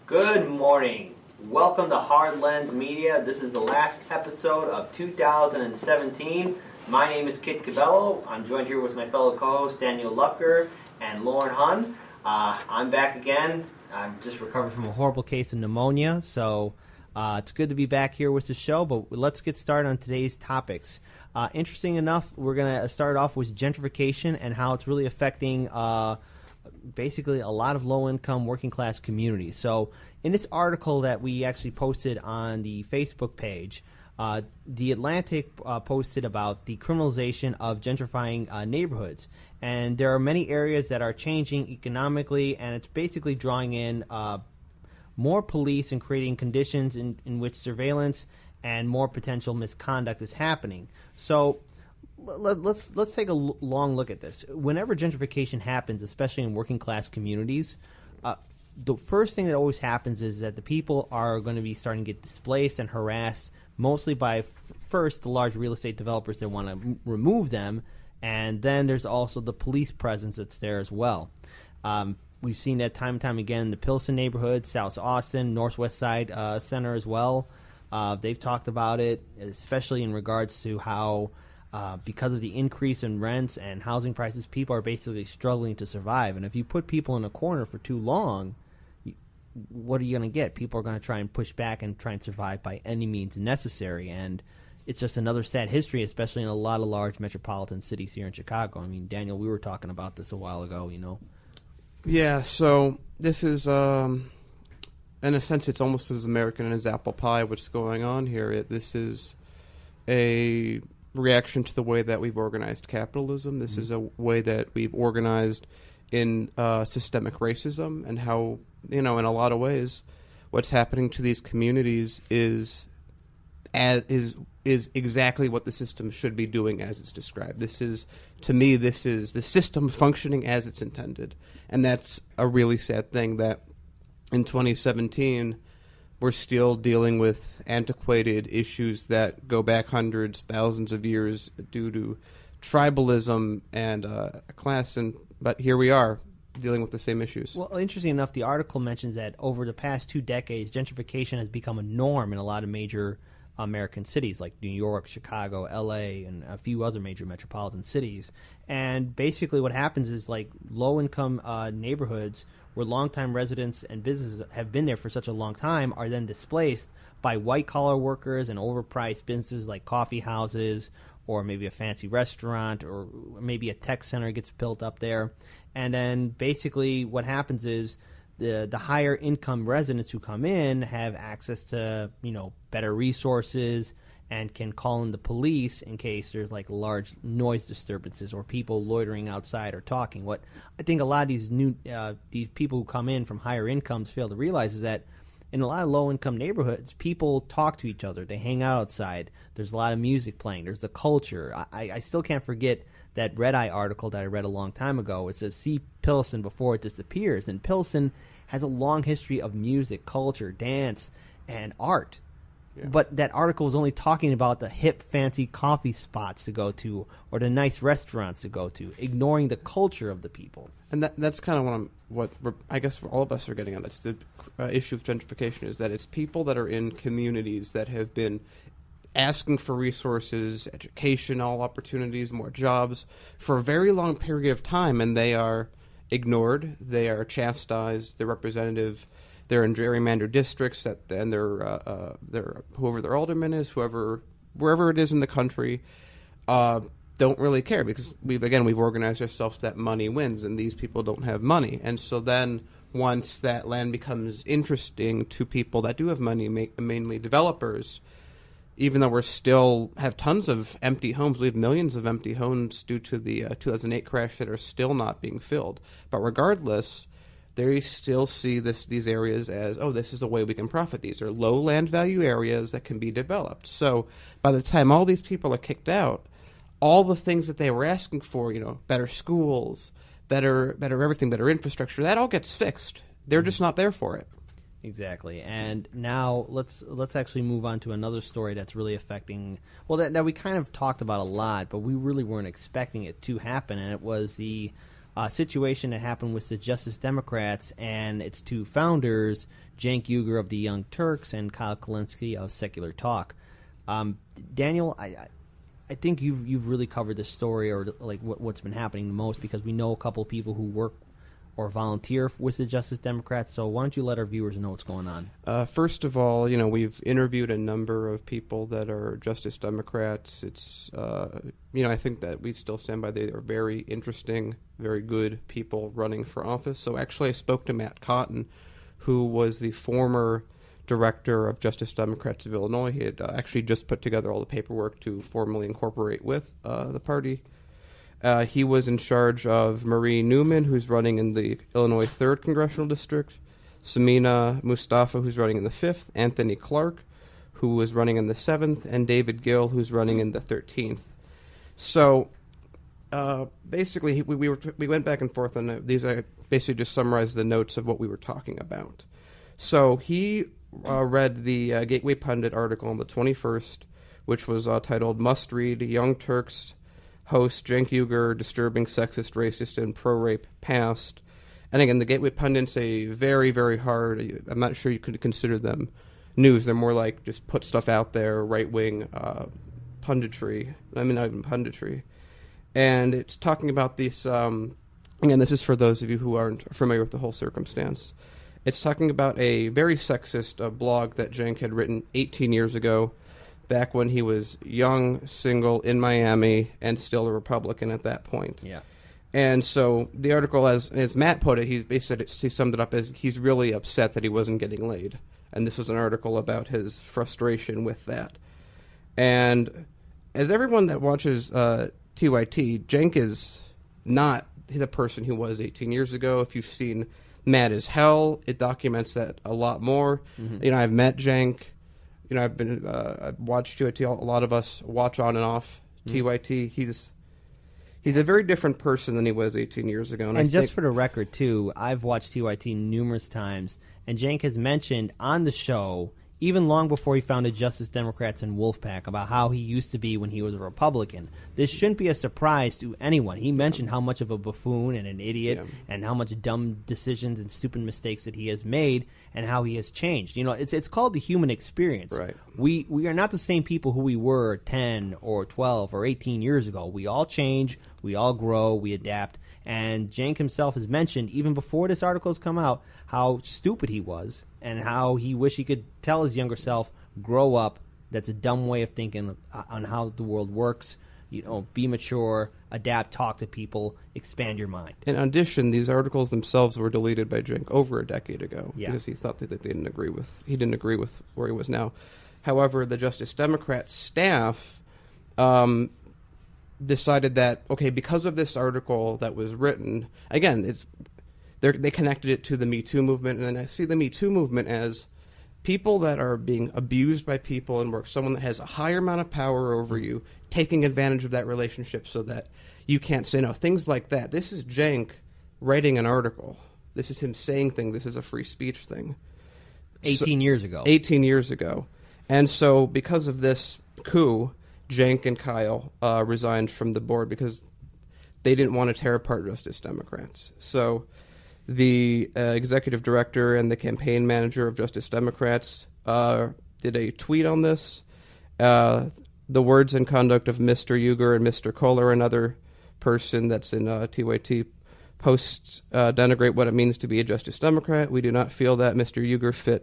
Good morning. Welcome to Hard Lens Media. This is the last episode of 2017. My name is Kit Cabello. I'm joined here with my fellow co-hosts Daniel Lupker and Lauren Hun. I'm back again. I'm just recovered from a horrible case of pneumonia, so it's good to be back here with the show, but let's get started on today's topics. Interesting enough, we're going to start off with gentrification and how it's really affecting basically a lot of low-income working-class communities. So in this article that we actually posted on the Facebook page, The Atlantic posted about the criminalization of gentrifying neighborhoods. And there are many areas that are changing economically, and it's basically drawing in more police and creating conditions in which surveillance and more potential misconduct is happening. So let's take a long look at this. Whenever gentrification happens, especially in working class communities, the first thing that always happens is that the people are going to be starting to get displaced and harassed, mostly by first the large real estate developers that want to remove them, and then there's also the police presence that's there as well. We've seen that time and time again in the Pilsen neighborhood, South Austin, Northwest Side Center as well. They've talked about it, especially in regards to how because of the increase in rents and housing prices, people are basically struggling to survive. And if you put people in a corner for too long, what are you going to get? People are going to try and push back and try and survive by any means necessary. And it's just another sad history, especially in a lot of large metropolitan cities here in Chicago. I mean, Daniel, we were talking about this a while ago, you know. Yeah, so this is, in a sense, it's almost as American as apple pie, what's going on here. This is a reaction to the way that we've organized capitalism. This is a way that we've organized in systemic racism, and how, you know, in a lot of ways, what's happening to these communities is exactly what the system should be doing as it's described. This is the system functioning as it's intended. And that's a really sad thing, that in 2017, we're still dealing with antiquated issues that go back hundreds, thousands of years due to tribalism and class. But here we are, dealing with the same issues. Well, interesting enough, the article mentions that over the past 2 decades, gentrification has become a norm in a lot of major American cities like New York, Chicago, L.A., and a few other major metropolitan cities. And basically what happens is, like, low-income neighborhoods where longtime residents and businesses have been there for such a long time are then displaced by white-collar workers and overpriced businesses like coffee houses, or maybe a fancy restaurant, or maybe a tech center gets built up there. And then basically what happens is the higher income residents who come in have access to, you know, better resources and can call in the police in case there's like large noise disturbances or people loitering outside or talking. What I think a lot of these people who come in from higher incomes fail to realize is that in a lot of low-income neighborhoods, people talk to each other. They hang out outside. There's a lot of music playing. There's the culture. I still can't forget that Red Eye article that I read a long time ago. It says, see Pilsen before it disappears. And Pilsen has a long history of music, culture, dance, and art. Yeah. But that article was only talking about the hip, fancy coffee spots to go to or the nice restaurants to go to, ignoring the culture of the people. And that's kind of what I guess all of us are getting at. That's the issue of gentrification, is that it's people that are in communities that have been asking for resources, education, all opportunities, more jobs for a very long period of time, and they are ignored, they are chastised, they're representative, they're in gerrymandered districts, and they're whoever their alderman is, wherever it is in the country, don't really care, because we've organized ourselves that money wins, and these people don't have money. And so then once that land becomes interesting to people that do have money, mainly developers, even though we still have tons of empty homes, we have millions of empty homes due to the 2008 crash that are still not being filled. But regardless, they still see these areas as, oh, this is a way we can profit. These are low land value areas that can be developed. So by the time all these people are kicked out, all the things that they were asking for, you know, better schools, better everything, better infrastructure, that all gets fixed. They're just not there for it. Exactly. And now let's actually move on to another story that's really affecting, well, that we kind of talked about a lot, but we really weren't expecting it to happen, and it was the situation that happened with the Justice Democrats and its two founders, Cenk Uygur of the Young Turks and Kyle Kulinski of Secular Talk. Daniel, I think you've really covered this story, or like what's been happening the most, because we know a couple of people who work or volunteer with the Justice Democrats. So why don't you let our viewers know what's going on? First of all, we've interviewed a number of people that are Justice Democrats. It's, I think that we still stand by they are very interesting, very good people running for office. So actually I spoke to Matt Cotton, who was the former director of Justice Democrats of Illinois. He had actually just put together all the paperwork to formally incorporate with the party. He was in charge of Marie Newman, who's running in the Illinois 3rd Congressional District, Samina Mustafa, who's running in the 5th, Anthony Clark, who was running in the 7th, and David Gill, who's running in the 13th. So basically, we went back and forth on these. I basically just summarized the notes of what we were talking about. So he read the Gateway Pundit article on the 21st, which was titled "Must Read: Young Turks Host Cenk Uygur, Disturbing Sexist, Racist, and Pro-Rape Past." And again, the Gateway Pundits a very, very hard, I'm not sure you could consider them news. They're more like just put stuff out there, right-wing punditry. I mean, not even punditry. And it's talking about this, again, this is for those of you who aren't familiar with the whole circumstance. It's talking about a very sexist blog that Cenk had written 18 years ago, back when he was young, single, in Miami, and still a Republican at that point. Yeah. And so the article, as Matt put it, he summed it up as he's really upset that he wasn't getting laid. And this was an article about his frustration with that. And as everyone that watches TYT, Cenk is not the person he was 18 years ago. If you've seen Mad as Hell, it documents that a lot more. Mm-hmm. I've met Cenk. I've watched TYT. A lot of us watch on and off TYT. He's a very different person than he was 18 years ago. And just for the record, too, I've watched TYT numerous times, and Cenk has mentioned on the show, even long before he founded Justice Democrats and Wolfpack, about how he used to be when he was a Republican. This shouldn't be a surprise to anyone. He mentioned how much of a buffoon and an idiot and how much dumb decisions and stupid mistakes that he has made and how he has changed. It's called the human experience. Right. We are not the same people who we were 10 or 12 or 18 years ago. We all change, we all grow, we adapt. And Cenk himself has mentioned, even before this article has come out, how stupid he was and how he wished he could tell his younger self, grow up. That's a dumb way of thinking on how the world works. Be mature, adapt, talk to people, expand your mind. In addition, these articles themselves were deleted by Cenk over a decade ago because he thought that he didn't agree with where he was now. However, the Justice Democrat staff decided that, okay, because of this article that was written, again, they connected it to the Me Too movement, and I see the Me Too movement as people that are being abused by people and someone that has a higher amount of power over you, taking advantage of that relationship so that you can't say no. Things like that. This is Cenk writing an article. This is him saying things. This is a free speech thing. 18 years ago. 18 years ago. And so because of this coup, Cenk and Kyle resigned from the board because they didn't want to tear apart Justice Democrats. So the executive director and the campaign manager of Justice Democrats did a tweet on this. The words and conduct of Mr. Uygur and Mr. Kohler, another person that's in TYT, posts denigrate what it means to be a Justice Democrat. We do not feel that Mr. Uygur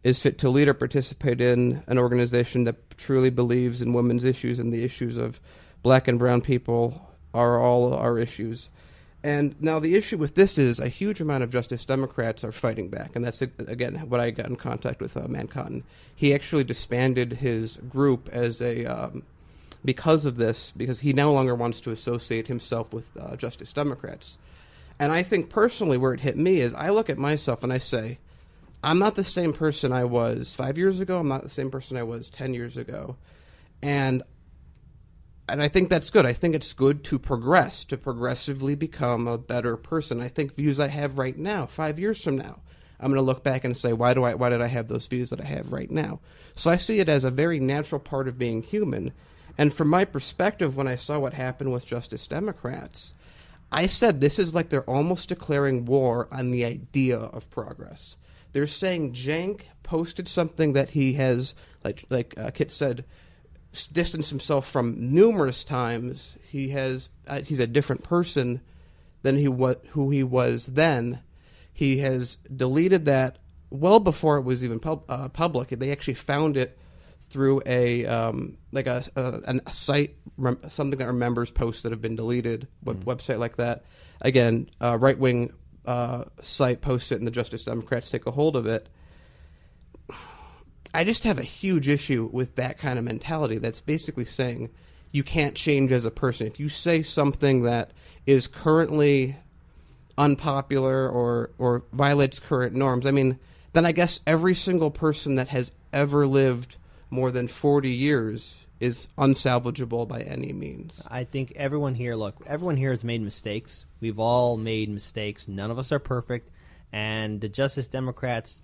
is fit to lead or participate in an organization that truly believes in women's issues, and the issues of black and brown people are all our issues. And now the issue with this is a huge amount of Justice Democrats are fighting back, and that's, again, what I got in contact with Matt Cotton. He actually disbanded his group as because of this, because he no longer wants to associate himself with Justice Democrats. And I think personally where it hit me is I look at myself and I say, I'm not the same person I was 5 years ago. I'm not the same person I was 10 years ago. And I think that's good. I think it's good to progress, to progressively become a better person. I think views I have right now, 5 years from now, I'm going to look back and say, why did I have those views that I have right now? So I see it as a very natural part of being human. And from my perspective, when I saw what happened with Justice Democrats, I said this is like they're almost declaring war on the idea of progress. They're saying Cenk posted something that he has, like Kit said, distanced himself from numerous times. He's a different person than who he was then. He has deleted that well before it was even public. They actually found it through a site, something that our members post that have been deleted, website like that. Again, right-wing site posts it, and the Justice Democrats take a hold of it. I just have a huge issue with that kind of mentality that's basically saying you can't change as a person. If you say something that is currently unpopular or violates current norms, I mean, then I guess every single person that has ever lived more than 40 years is unsalvageable by any means. I think everyone here has made mistakes. We've all made mistakes. None of us are perfect. And the Justice Democrats,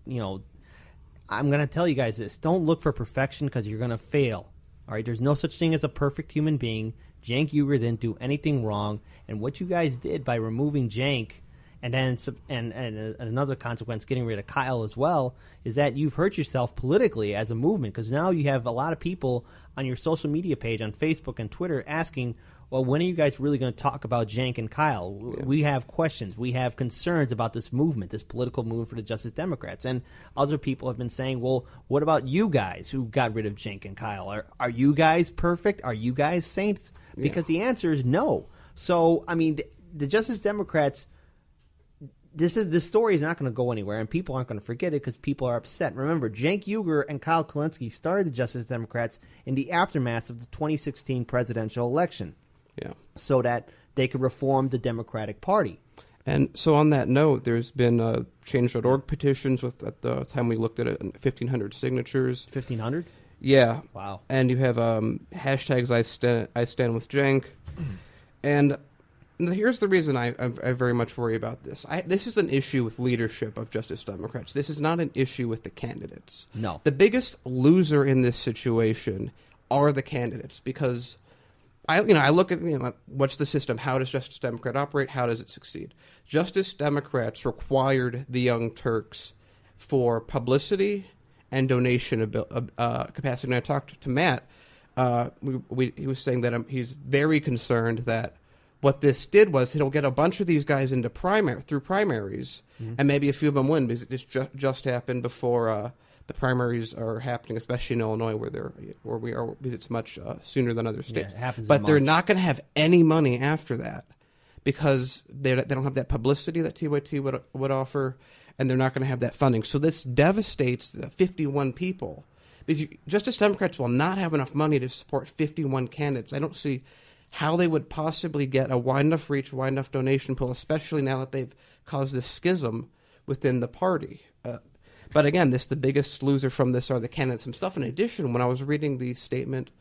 I'm going to tell you guys this. Don't look for perfection because you're going to fail. All right, there's no such thing as a perfect human being. Cenk Uygur didn't do anything wrong. And what you guys did by removing Cenk and then and another consequence, getting rid of Kyle as well, is that you've hurt yourself politically as a movement, because now you have a lot of people on your social media page on Facebook and Twitter asking, well, when are you guys really going to talk about Cenk and Kyle? Yeah. We have questions. We have concerns about this movement, this political movement for the Justice Democrats. And other people have been saying, well, what about you guys who got rid of Cenk and Kyle? Are you guys perfect? Are you guys saints? Because the answer is no. So, I mean, the Justice Democrats, this story is not going to go anywhere, and people aren't going to forget it because people are upset. Remember, Cenk Uygur and Kyle Kulinski started the Justice Democrats in the aftermath of the 2016 presidential election. Yeah. So that they could reform the Democratic Party. And so on that note, there's been Change.org petitions at the time we looked at it, 1,500 signatures. 1,500? Yeah. Wow. And you have hashtags I stand with Cenk. And here's the reason I very much worry about this. This is an issue with leadership of Justice Democrats. This is not an issue with the candidates. No. The biggest loser in this situation are the candidates, because I look at what's the system? How does Justice Democrat operate? How does it succeed? Justice Democrats required the Young Turks for publicity and donation capacity. And I talked to Matt. He was saying that he's very concerned that what this did was it'll get a bunch of these guys into through primaries, and maybe a few of them win, because this just happened before the primaries are happening, especially in Illinois, where we are, because it's much sooner than other states. Yeah, it happens but they're not going to have any money after that, because they don't have that publicity that TYT would offer, and they're not going to have that funding. So this devastates the 51 people, because Justice Democrats will not have enough money to support 51 candidates. I don't see how they would possibly get a wide enough reach, wide enough donation pool, especially now that they've caused this schism within the party. But again, the biggest loser from this are the candidates themselves. In addition, when I was reading the statement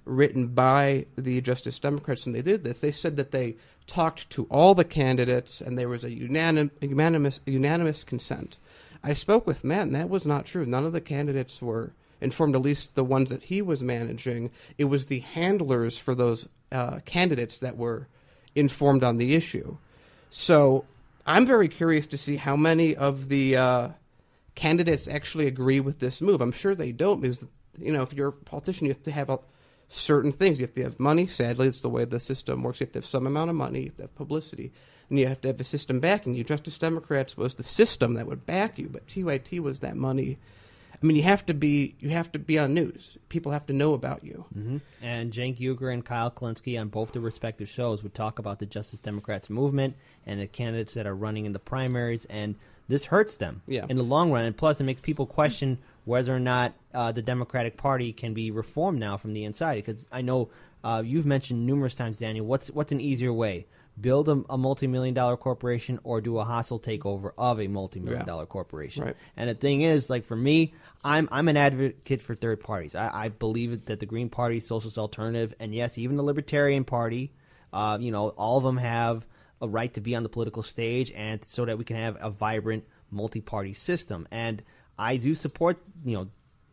written by the Justice Democrats when they did this, they said that they talked to all the candidates and there was a unanimous consent. I spoke with Matt, and that was not true. None of the candidates were informed, at least the ones that he was managing. It was the handlers for those candidates that were informed on the issue. So I'm very curious to see how many of the candidates actually agree with this move. I'm sure they don't, because if you're a politician, you have to have certain things. You have to have money. Sadly, it's the way the system works. You have to have some amount of money. You have to have publicity, and you have to have a system backing you. Justice Democrats was the system that would back you, but TYT was that money. I mean, you have to be on news. People have to know about you. Mm-hmm. And Cenk Uygur and Kyle Kulinski on both their respective shows would talk about the Justice Democrats movement and the candidates that are running in the primaries, and this hurts them in the long run. And plus, it makes people question whether or not the Democratic Party can be reformed now from the inside. Because I know you've mentioned numerous times, Daniel, what's an easier way? Build a multi-million-dollar corporation or do a hostile takeover of a multi-million-dollar corporation. Right. And the thing is, like for me, I'm an advocate for third parties. I believe that the Green Party, socialist alternative, and yes, even the Libertarian Party, all of them have a right to be on the political stage, and so that we can have a vibrant multi-party system. And I do support,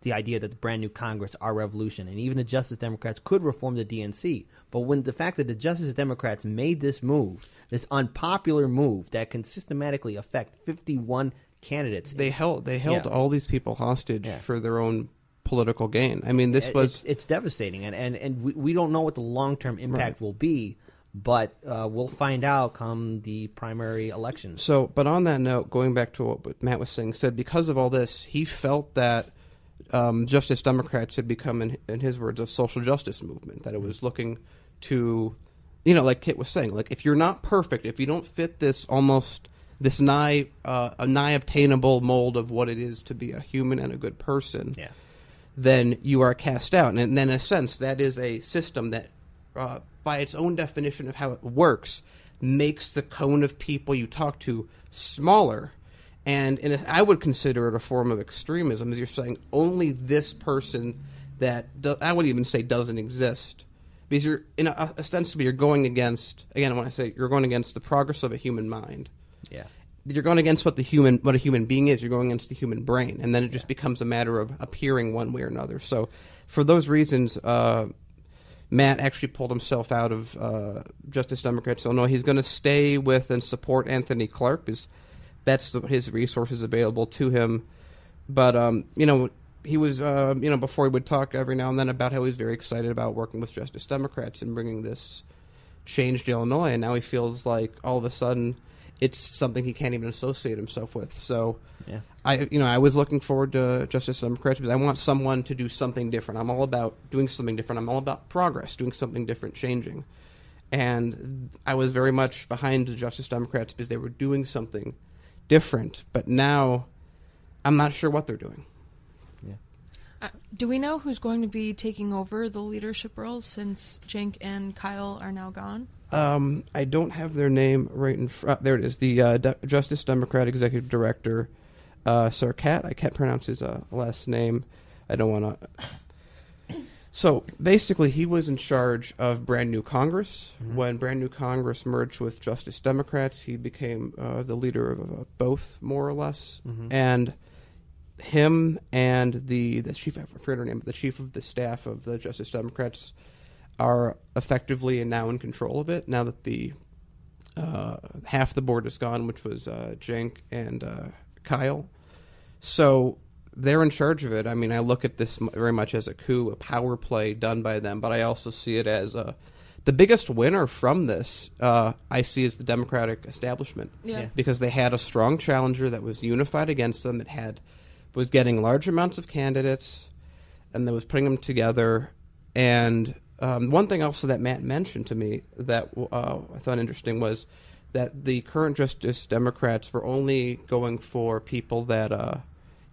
the idea that the brand new Congress, our revolution, and even the Justice Democrats could reform the DNC. But when the fact that the Justice Democrats made this move, this unpopular move that can systematically affect 51 candidates, they held all these people hostage for their own political gain. I mean, it's devastating, and we don't know what the long-term impact will be, but we'll find out come the primary elections. So, but on that note, going back to what Matt was saying, said because of all this, he felt that Justice Democrats had become, in his words, a social justice movement, that it was looking to, like Kit was saying, like if you're not perfect, if you don't fit this nigh obtainable mold of what it is to be a human and a good person, then you are cast out. And then, in a sense, that is a system that, by its own definition of how it works, makes the cone of people you talk to smaller. And I would consider it a form of extremism, as you're saying only this person that I wouldn't even say doesn't exist, because you're ostensibly you're going against, again, when I say you're going against the progress of a human mind. Yeah. You're going against what a human being is. You're going against the human brain, and then it just becomes a matter of appearing one way or another. So, for those reasons, Matt actually pulled himself out of Justice Democrats. So, no, he's going to stay with and support Anthony Clark, because that's his resources available to him. But he was before he would talk every now and then about how he's very excited about working with Justice Democrats and bringing this change to Illinois, and now he feels like all of a sudden it's something he can't even associate himself with. So, I was looking forward to Justice Democrats because I want someone to do something different. I'm all about doing something different. I'm all about progress, doing something different, changing. And I was very much behind the Justice Democrats because they were doing something different. But now, I'm not sure what they're doing. Do we know who's going to be taking over the leadership roles since Cenk and Kyle are now gone? I don't have their name right in front. There it is. The Justice Democrat Executive Director, Sir Cat. I can't pronounce his last name. I don't want to. So basically, he was in charge of Brand New Congress. Mm-hmm. When Brand New Congress merged with Justice Democrats, he became the leader of both, more or less. Mm-hmm. And him and the chief, I forget her name, but the chief of the staff of the Justice Democrats are effectively and now in control of it, now that the half the board is gone, which was Cenk and Kyle. So they're in charge of it. I mean, I look at this very much as a coup, a power play done by them, but I also see it as the biggest winner from this, I see, is the Democratic establishment. Yeah. Because they had a strong challenger that was unified against them, that was getting large amounts of candidates, and that was putting them together. And one thing also that Matt mentioned to me that I thought interesting was that the current Justice Democrats were only going for people that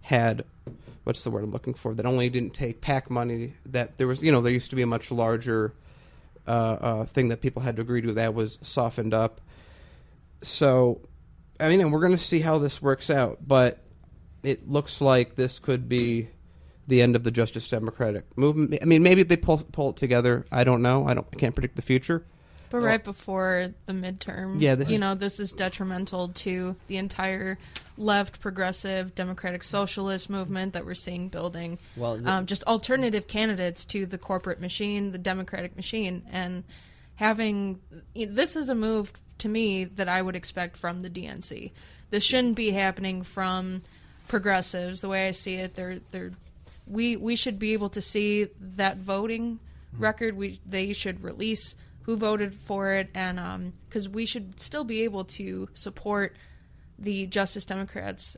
had, what's the word I'm looking for, that only didn't take PAC money, that there was, there used to be a much larger thing that people had to agree to that was softened up. So, I mean, and we're going to see how this works out, but it looks like this could be the end of the Justice Democratic movement. I mean, maybe if they pull it together. I don't know. I can't predict the future. But right before the midterm, this is detrimental to the entire left, progressive, democratic socialist movement that we're seeing building. Well, just alternative candidates to the corporate machine, the democratic machine, and having this is a move to me that I would expect from the DNC. This shouldn't be happening from progressives. The way I see it, we should be able to see that voting record. They should release who voted for it, and because we should still be able to support the Justice Democrats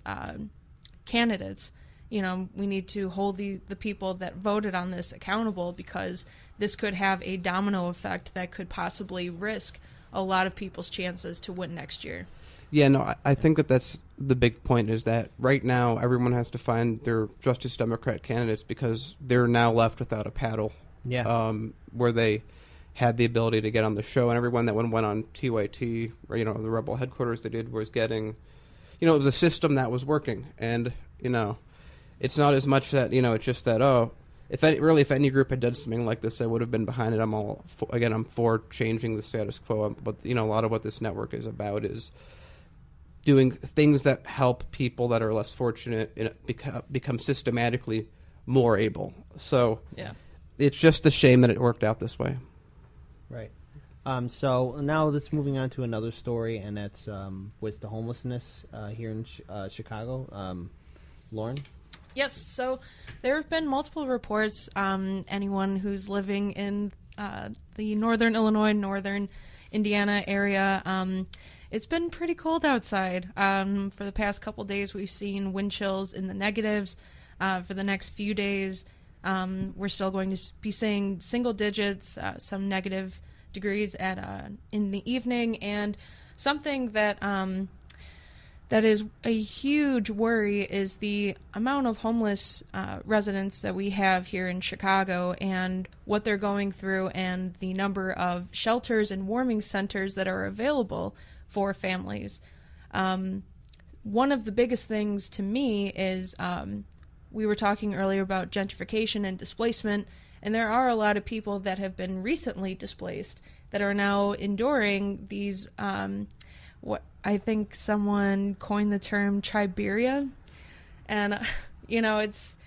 candidates. We need to hold the people that voted on this accountable, because this could have a domino effect that could possibly risk a lot of people's chances to win next year. Yeah, no, I think that's the big point, is that right now everyone has to find their Justice Democrat candidates because they're now left without a paddle. Yeah. Where they had the ability to get on the show, and everyone that went on TYT, or, the Rebel headquarters they did was getting, it was a system that was working. And, it's not as much that, it's just that, if any group had done something like this, I would have been behind it. I'm for changing the status quo. But, a lot of what this network is about is doing things that help people that are less fortunate become systematically more able. So it's just a shame that it worked out this way. Right. So now let's moving on to another story, and that's with the homelessness here in Chicago. Lauren? Yes. So there have been multiple reports. Anyone who's living in the northern Illinois, northern Indiana area, it's been pretty cold outside. For the past couple days, we've seen wind chills in the negatives. For the next few days, we're still going to be seeing single digits, some negative degrees in the evening, and something that that is a huge worry is the amount of homeless residents that we have here in Chicago and what they're going through, and the number of shelters and warming centers that are available for families. One of the biggest things to me is we were talking earlier about gentrification and displacement, and there are a lot of people that have been recently displaced that are now enduring these, what I think someone coined the term triberia. And, it's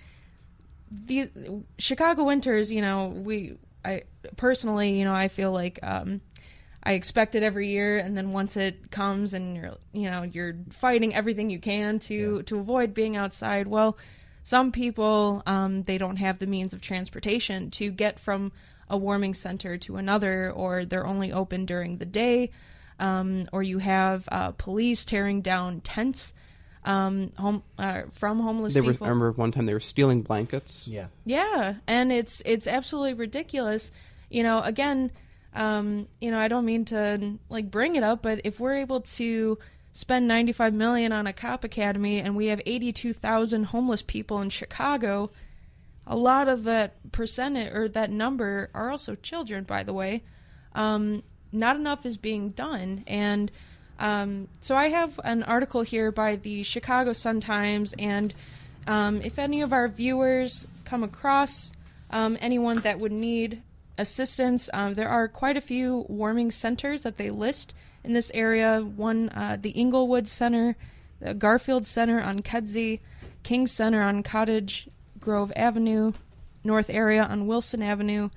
the Chicago winters, I personally, I feel like I expect it every year, and then once it comes and you're fighting everything you can to avoid being outside. Well, some people, they don't have the means of transportation to get from a warming center to another, or they're only open during the day, or you have police tearing down tents from homeless people. I remember one time they were stealing blankets. Yeah, and it's absolutely ridiculous. Again, I don't mean to bring it up, but if we're able to spend $95 million on a cop academy and we have 82,000 homeless people in Chicago, a lot of that percentage or that number are also children, by the way. Not enough is being done. And so I have an article here by the Chicago Sun-Times, and if any of our viewers come across anyone that would need assistance, there are quite a few warming centers that they list in this area. One, the Inglewood Center, the Garfield Center on Kedzie, King Center on Cottage Grove Avenue, North Area on Wilson Avenue,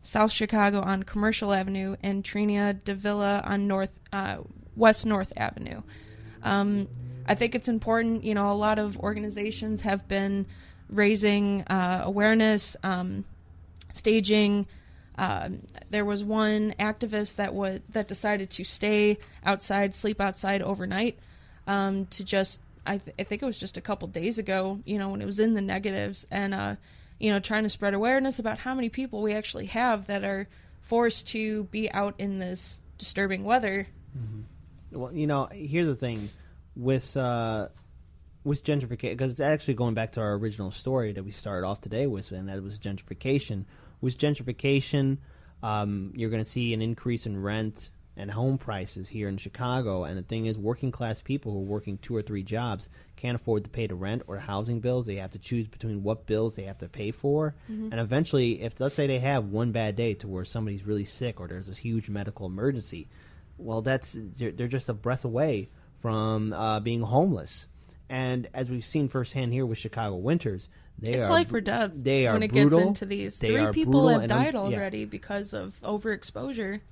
South Chicago on Commercial Avenue, and Trinia de Villa on West North Avenue. I think it's important, a lot of organizations have been raising awareness, staging. There was one activist that decided to stay outside, sleep outside overnight, to just, I think it was just a couple days ago, when it was in the negatives, and, trying to spread awareness about how many people we actually have that are forced to be out in this disturbing weather. Mm-hmm. Well, here's the thing with gentrification, because it's actually going back to our original story that we started off today with, and that was gentrification. With gentrification, you're going to see an increase in rent and home prices here in Chicago. And the thing is, working class people who are working 2 or 3 jobs can't afford to pay the rent or the housing bills. They have to choose between what bills they have to pay for. Mm-hmm. And eventually, if let's say they have one bad day to where somebody's really sick or there's this huge medical emergency, well, they're just a breath away from being homeless. And as we've seen firsthand here with Chicago winters, it's life or death. They are when it brutal. Gets into these. 3 people have died already because of overexposure.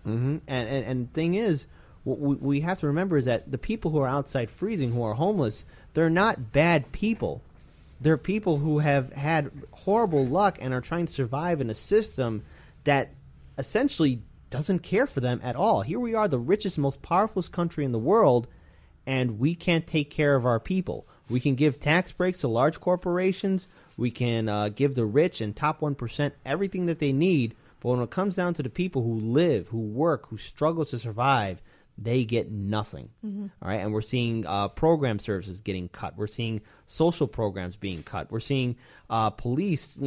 Mm-hmm. And the thing is, what we have to remember is that the people who are outside freezing, who are homeless, they're not bad people. They're people who have had horrible luck and are trying to survive in a system that essentially doesn't care for them at all. Here we are, the richest, most powerful country in the world, and we can't take care of our people. We can give tax breaks to large corporations. We can give the rich and top 1% everything that they need. But when it comes down to the people who live, who work, who struggle to survive, they get nothing. Mm-hmm. All right, and we're seeing program services getting cut. We're seeing social programs being cut. We're seeing police,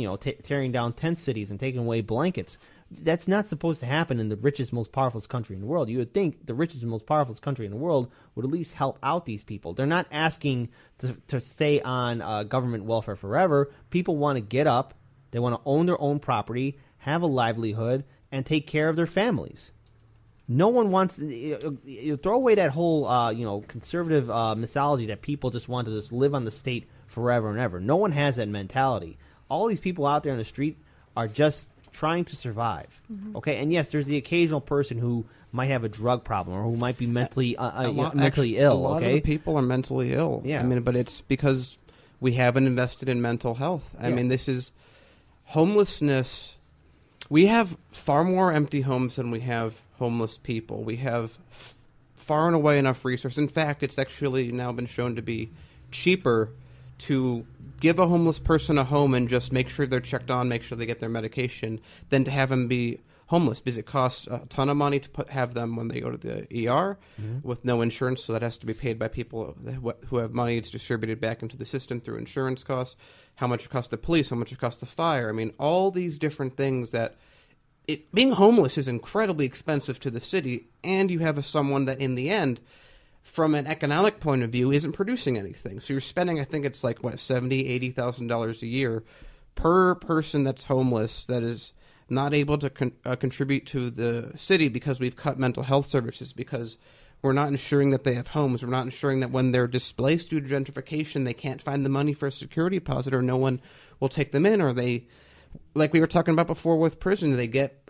tearing down tent cities and taking away blankets. That's not supposed to happen in the richest, most powerful country in the world. You would think the richest and most powerful country in the world would at least help out these people. They're not asking to stay on government welfare forever. People want to get up. They want to own their own property, have a livelihood, and take care of their families. No one wants you throw away that whole mythology that people just want to just live on the state forever and ever. No one has that mentality. all these people out there on the street are just trying to survive. Okay, and yes, there's the occasional person who might have a drug problem or who might be mentally ill. A lot of the people are mentally ill. Yeah. I mean, but it's because we haven't invested in mental health. I mean, this is homelessness. We have far more empty homes than we have homeless people. We have far and away enough resources. In fact, it's actually now been shown to be cheaper to give a homeless person a home and just make sure they're checked on, make sure they get their medication, than to have them be homeless, because it costs a ton of money to have them when they go to the ER with no insurance, so that has to be paid by people who have money. It's distributed back into the system through insurance costs, how much it costs the police, how much it costs the fire. I mean, all these different things that being homeless is incredibly expensive to the city, and you have someone that in the end, from an economic point of view, isn't producing anything. So you're spending, I think it's like, $70,000, $80,000 a year per person that's homeless, that is not able to contribute to the city because we've cut mental health services, because we're not ensuring that they have homes. We're not ensuring that when they're displaced due to gentrification, they can't find the money for a security deposit, or no one will take them in, or they, like we were talking about before with prison, they get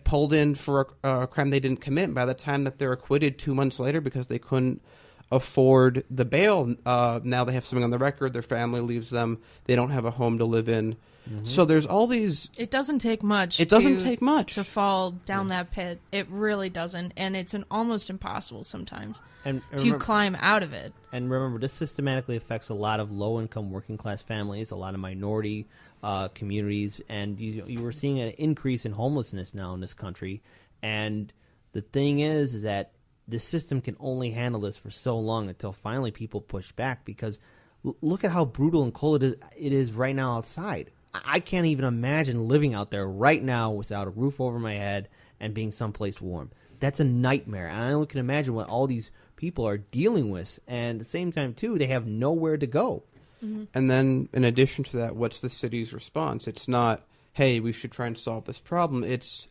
pulled in for a crime they didn't commit. By the time that they're acquitted 2 months later because they couldn't afford the bail, now they have something on the record, their family leaves them, they don't have a home to live in. So there's all these... It doesn't take much. It doesn't take much to fall down that pit. It really doesn't, and it's almost impossible sometimes to climb out of it. And remember, this systematically affects a lot of low-income working-class families, a lot of minority communities, and you were seeing an increase in homelessness now in this country. And the thing is that the system can only handle this for so long until finally people push back, because look at how brutal and cold it is right now outside. I can't even imagine living out there right now without a roof over my head and being someplace warm. That's a nightmare. And I only can imagine what all these people are dealing with. And at the same time, too, they have nowhere to go. And then, in addition to that, what's the city's response? It's not, hey, we should try and solve this problem. It's,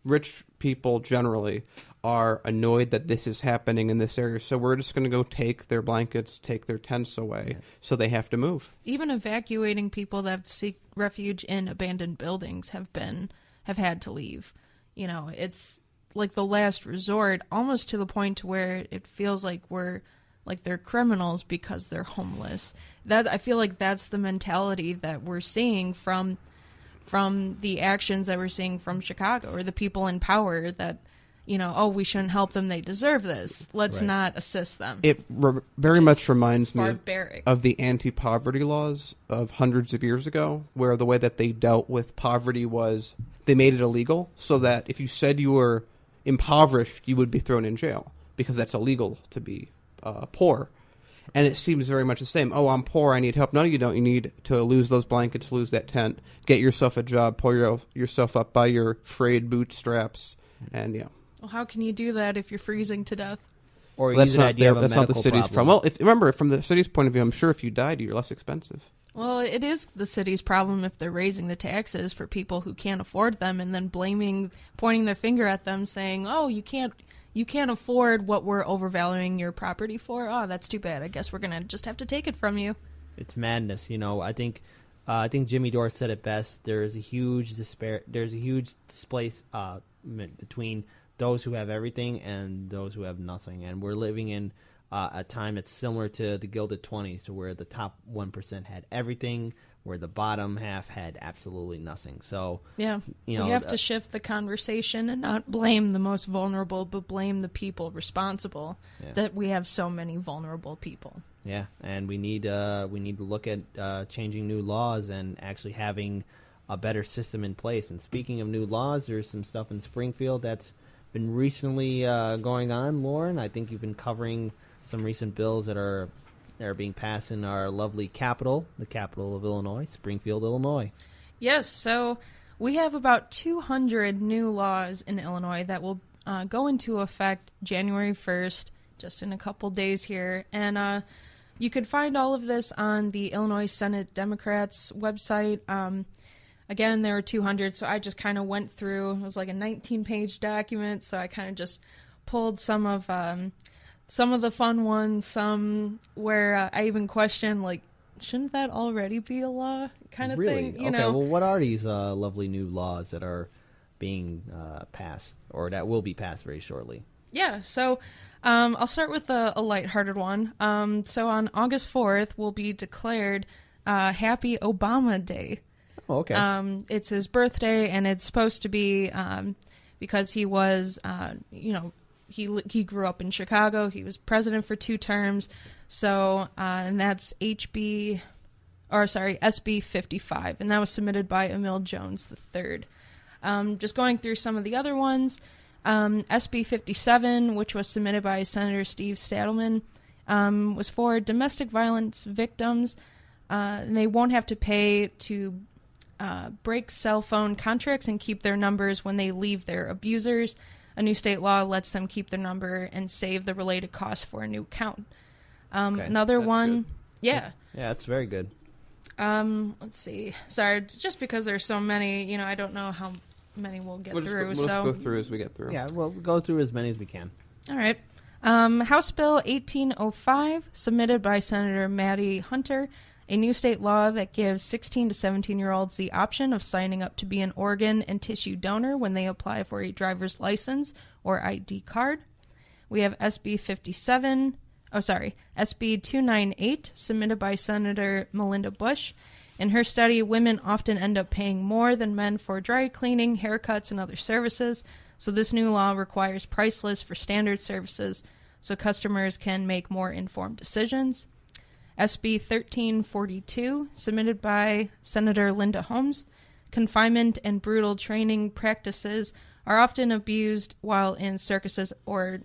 rich people generally are annoyed that this is happening in this area, so we're just going to go take their blankets, take their tents away, so they have to move. Even evacuating people that seek refuge in abandoned buildings have had to leave. You know, it's like the last resort, almost to the point where it feels like they're criminals because they're homeless. That, I feel like that's the mentality that we're seeing from the actions that we're seeing from Chicago, or the people in power that, we shouldn't help them, they deserve this. Let's not assist them. It very much reminds me of the anti-poverty laws of hundreds of years ago, where the way that they dealt with poverty was they made it illegal, so that if you said you were impoverished, you would be thrown in jail, because that's illegal to be poor. And it seems very much the same. Oh, I'm poor, I need help. No, you don't. You need to lose those blankets, lose that tent, get yourself a job, pull yourself up by your frayed bootstraps, and Well, how can you do that if you're freezing to death? Or that's not the city's problem. Well, remember, from the city's point of view, I'm sure if you died, you're less expensive. Well, it is the city's problem if they're raising the taxes for people who can't afford them, and then pointing their finger at them, saying, "Oh, you can't afford what we're overvaluing your property for. Oh, that's too bad. I guess we're gonna just have to take it from you." It's madness. I think Jimmy Dore said it best. There's a huge displacement between those who have everything and those who have nothing, and we're living in a time that's similar to the Gilded 20s, to where the top 1% had everything, where the bottom half had absolutely nothing. So we have to shift the conversation and not blame the most vulnerable, but blame the people responsible that we have so many vulnerable people. Yeah, and we need to look at changing new laws and actually having a better system in place. And speaking of new laws, there's some stuff in Springfield that's been recently going on. Lauren, I think you've been covering some recent bills that are being passed in our lovely capital, the capital of Illinois, Springfield, Illinois. Yes, so we have about 200 new laws in Illinois that will go into effect January 1st, just in a couple days here. And you could find all of this on the Illinois Senate Democrats website. Again, there were 200, so I just kind of went through. It was like a 19-page document, so I kind of just pulled some of the fun ones, some where I even questioned, like, shouldn't that already be a law kind of thing? Okay, well, what are these lovely new laws that are being passed, or that will be passed very shortly? Yeah, so I'll start with a lighthearted one. So on August 4th will be declared Happy Obama Day. Oh, okay. It's his birthday, and it's supposed to be because he was, he grew up in Chicago. He was president for 2 terms. So, and that's SB 55, and that was submitted by Emil Jones III. Just going through some of the other ones, SB 57, which was submitted by Senator Steve Stadelman, was for domestic violence victims, and they won't have to pay to break cell phone contracts and keep their numbers when they leave their abusers. A new state law lets them keep their number and save the related costs for a new account. Another that's one, good. Yeah, that's very good. Let's see. Sorry, just because there's so many, I don't know how many we'll get through. We'll just go through as we get through. Yeah, we'll go through as many as we can. All right. House Bill 1805, submitted by Senator Maddie Hunter, a new state law that gives 16 to 17-year-olds the option of signing up to be an organ and tissue donor when they apply for a driver's license or ID card. We have SB 298, submitted by Senator Melinda Bush. In her study, women often end up paying more than men for dry cleaning, haircuts, and other services. So this new law requires price lists for standard services so customers can make more informed decisions. SB 1342, submitted by Senator Linda Holmes. Confinement and brutal training practices are often abused while in circuses or...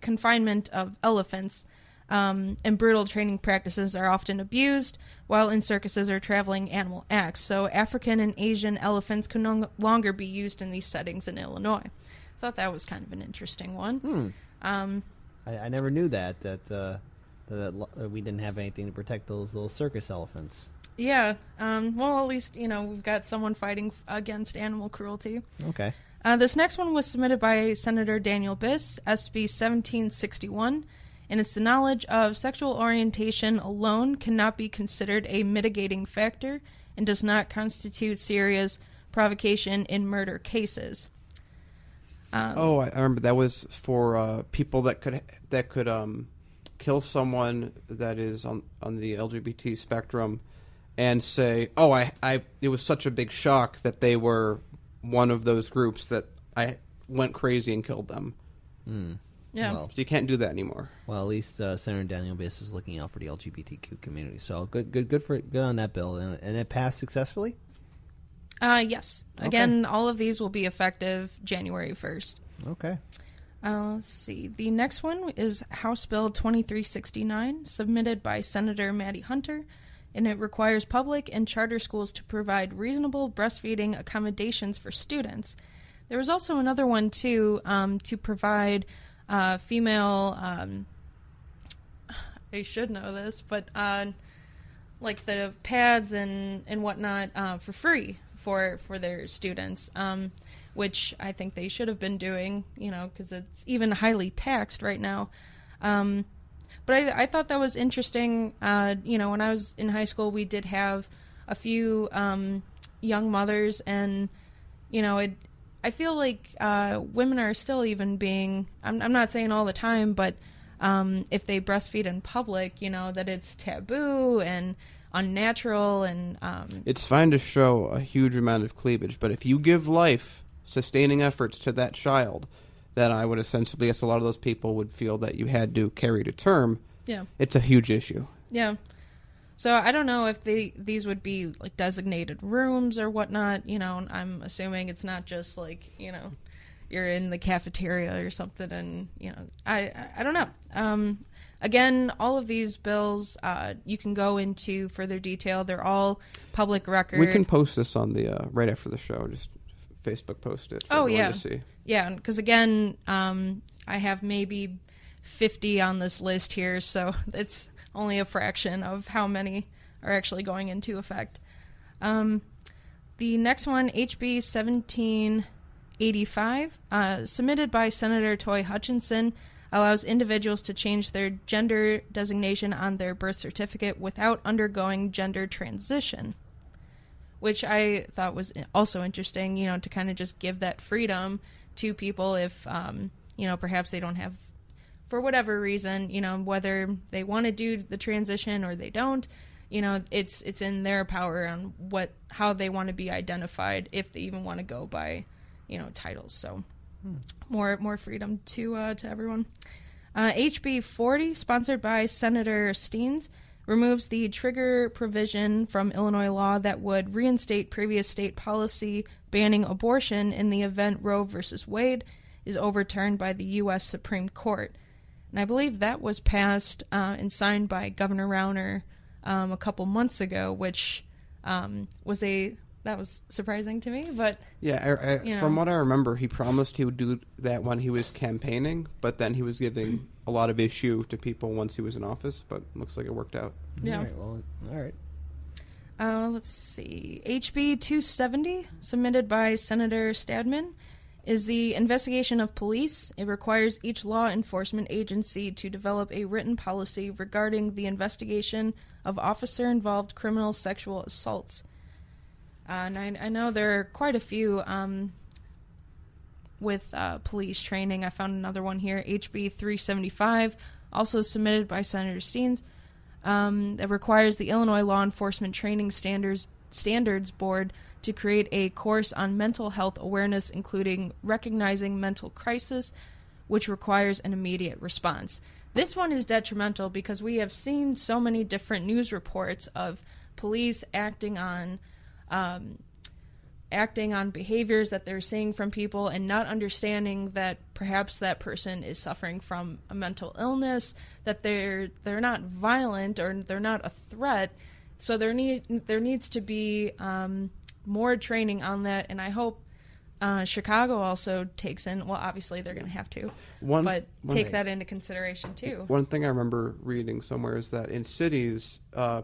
confinement of elephants and brutal training practices are often abused while in circuses or traveling animal acts. So African and Asian elephants can no longer be used in these settings in Illinois. I thought that was kind of an interesting one. I never knew that we didn't have anything to protect those little circus elephants. Yeah. Well, at least, we've got someone fighting against animal cruelty. Okay. This next one was submitted by Senator Daniel Biss, SB 1761, and it's the knowledge of sexual orientation alone cannot be considered a mitigating factor and does not constitute serious provocation in murder cases. I remember that was for people that could kill someone that is on the LGBT spectrum and say, it was such a big shock that they were one of those groups that I went crazy and killed them. Yeah. Well, so you can't do that anymore. Well, at least Senator Daniel Biss is looking out for the LGBTQ community. So good on that bill. And it passed successfully? Yes. Again, all of these will be effective January 1st. Okay. Let's see. The next one is House Bill 2369, submitted by Senator Maddie Hunter, and it requires public and charter schools to provide reasonable breastfeeding accommodations for students. There was also another one, too, to provide female... I should know this, but like the pads and whatnot for free for their students, which I think they should have been doing, because it's even highly taxed right now. But I thought that was interesting. When I was in high school, we did have a few young mothers, and, I feel like women are still even being, I'm not saying all the time, but if they breastfeed in public, that it's taboo and unnatural. And it's fine to show a huge amount of cleavage, but if you give life-sustaining efforts to that child, then I would ostensibly guess a lot of those people would feel that you had to carry to term. Yeah. It's a huge issue. Yeah. So I don't know if these would be like designated rooms or whatnot. I'm assuming it's not just like, you're in the cafeteria or something, and I don't know. Again, all of these bills you can go into further detail. They're all public record. We can post this on the right after the show. Just Facebook post it. For everyone to see. Yeah, because again, I have maybe 50 on this list here, so it's only a fraction of how many are actually going into effect. The next one, HB 1785, submitted by Senator Toy Hutchinson, allows individuals to change their gender designation on their birth certificate without undergoing gender transition, which I thought was also interesting, to kind of just give that freedom to people if, perhaps they don't have, for whatever reason, whether they want to do the transition or they don't, it's in their power on how they want to be identified, if they even want to go by, titles. So more freedom to everyone. HB 40, sponsored by Senator Steens, removes the trigger provision from Illinois law that would reinstate previous state policy banning abortion in the event Roe v. Wade is overturned by the U.S. Supreme Court. And I believe that was passed and signed by Governor Rauner a couple months ago, which that was surprising to me. But yeah, from what I remember, he promised he would do that when he was campaigning, but then he was giving a lot of issue to people once he was in office. But looks like it worked out. Yeah. All right. Let's see. HB 270, submitted by Senator Stadman, is the investigation of police. It requires each law enforcement agency to develop a written policy regarding the investigation of officer-involved criminal sexual assaults. And I know there are quite a few with police training. I found another one here, HB 375, also submitted by Senator Steens, that requires the Illinois Law Enforcement Training Standards Board to create a course on mental health awareness, including recognizing mental crisis, which requires an immediate response. This one is detrimental because we have seen so many different news reports of police acting on behaviors that they're seeing from people and not understanding that perhaps that person is suffering from a mental illness, that they're not violent or they're not a threat. So there needs to be more training on that, and I hope Chicago also takes in, well, obviously they're going to have to, take that into consideration too. One thing I remember reading somewhere is that in cities,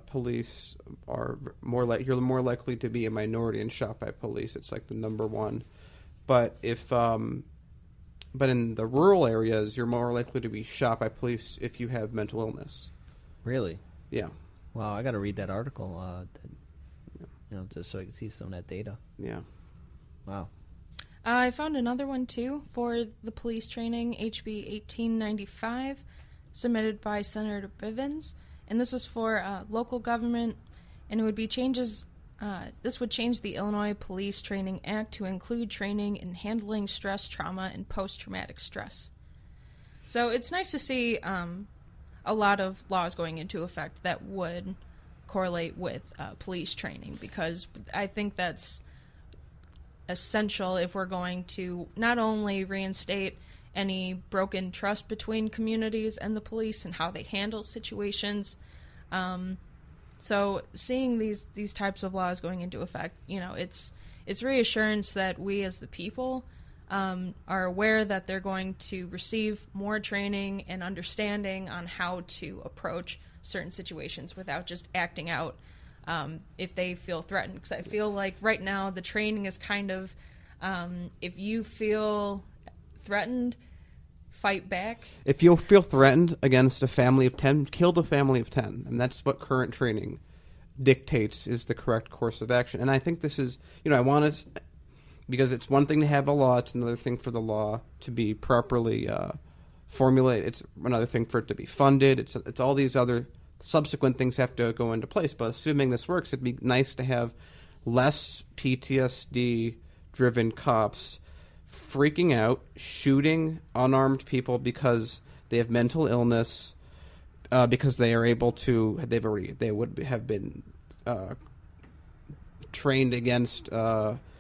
police are you're more likely to be a minority and shot by police. It's like the number one. But but in the rural areas, you're more likely to be shot by police if you have mental illness. Really? Yeah. Wow, I got to read that article, just so I can see some of that data. Yeah. Wow. I found another one, too, for the police training, HB 1895, submitted by Senator Bivens. And this is for local government, and it would be this would change the Illinois Police Training Act to include training in handling stress, trauma, and post-traumatic stress. So it's nice to see a lot of laws going into effect that would correlate with police training, because I think that's essential if we're going to not only reinstate any broken trust between communities and the police and how they handle situations. So seeing these types of laws going into effect, it's reassurance that we as the people are aware that they're going to receive more training and understanding on how to approach certain situations without just acting out if they feel threatened. Because I feel like right now the training is kind of, if you feel threatened, fight back. If you feel threatened against a family of 10, kill the family of 10. And that's what current training dictates is the correct course of action. And I think this is, I want to, because it's one thing to have a law, it's another thing for the law to be properly formulated. It's another thing for it to be funded. It's all these other subsequent things have to go into place. But assuming this works, it'd be nice to have less PTSD-driven cops freaking out, shooting unarmed people because they have mental illness, because they are able to. They would have been trained against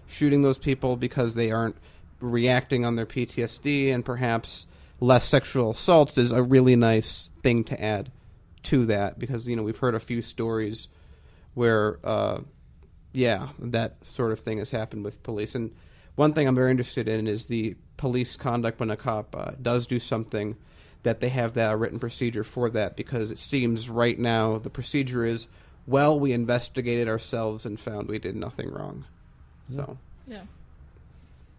shooting those people because they aren't reacting on their PTSD, and perhaps less sexual assaults is a really nice thing to add to that, because we've heard a few stories where that sort of thing has happened with police. And one thing I'm very interested in is the police conduct when a cop does do something, that they have that written procedure for that, because it seems right now the procedure is, well, we investigated ourselves and found we did nothing wrong. So yeah.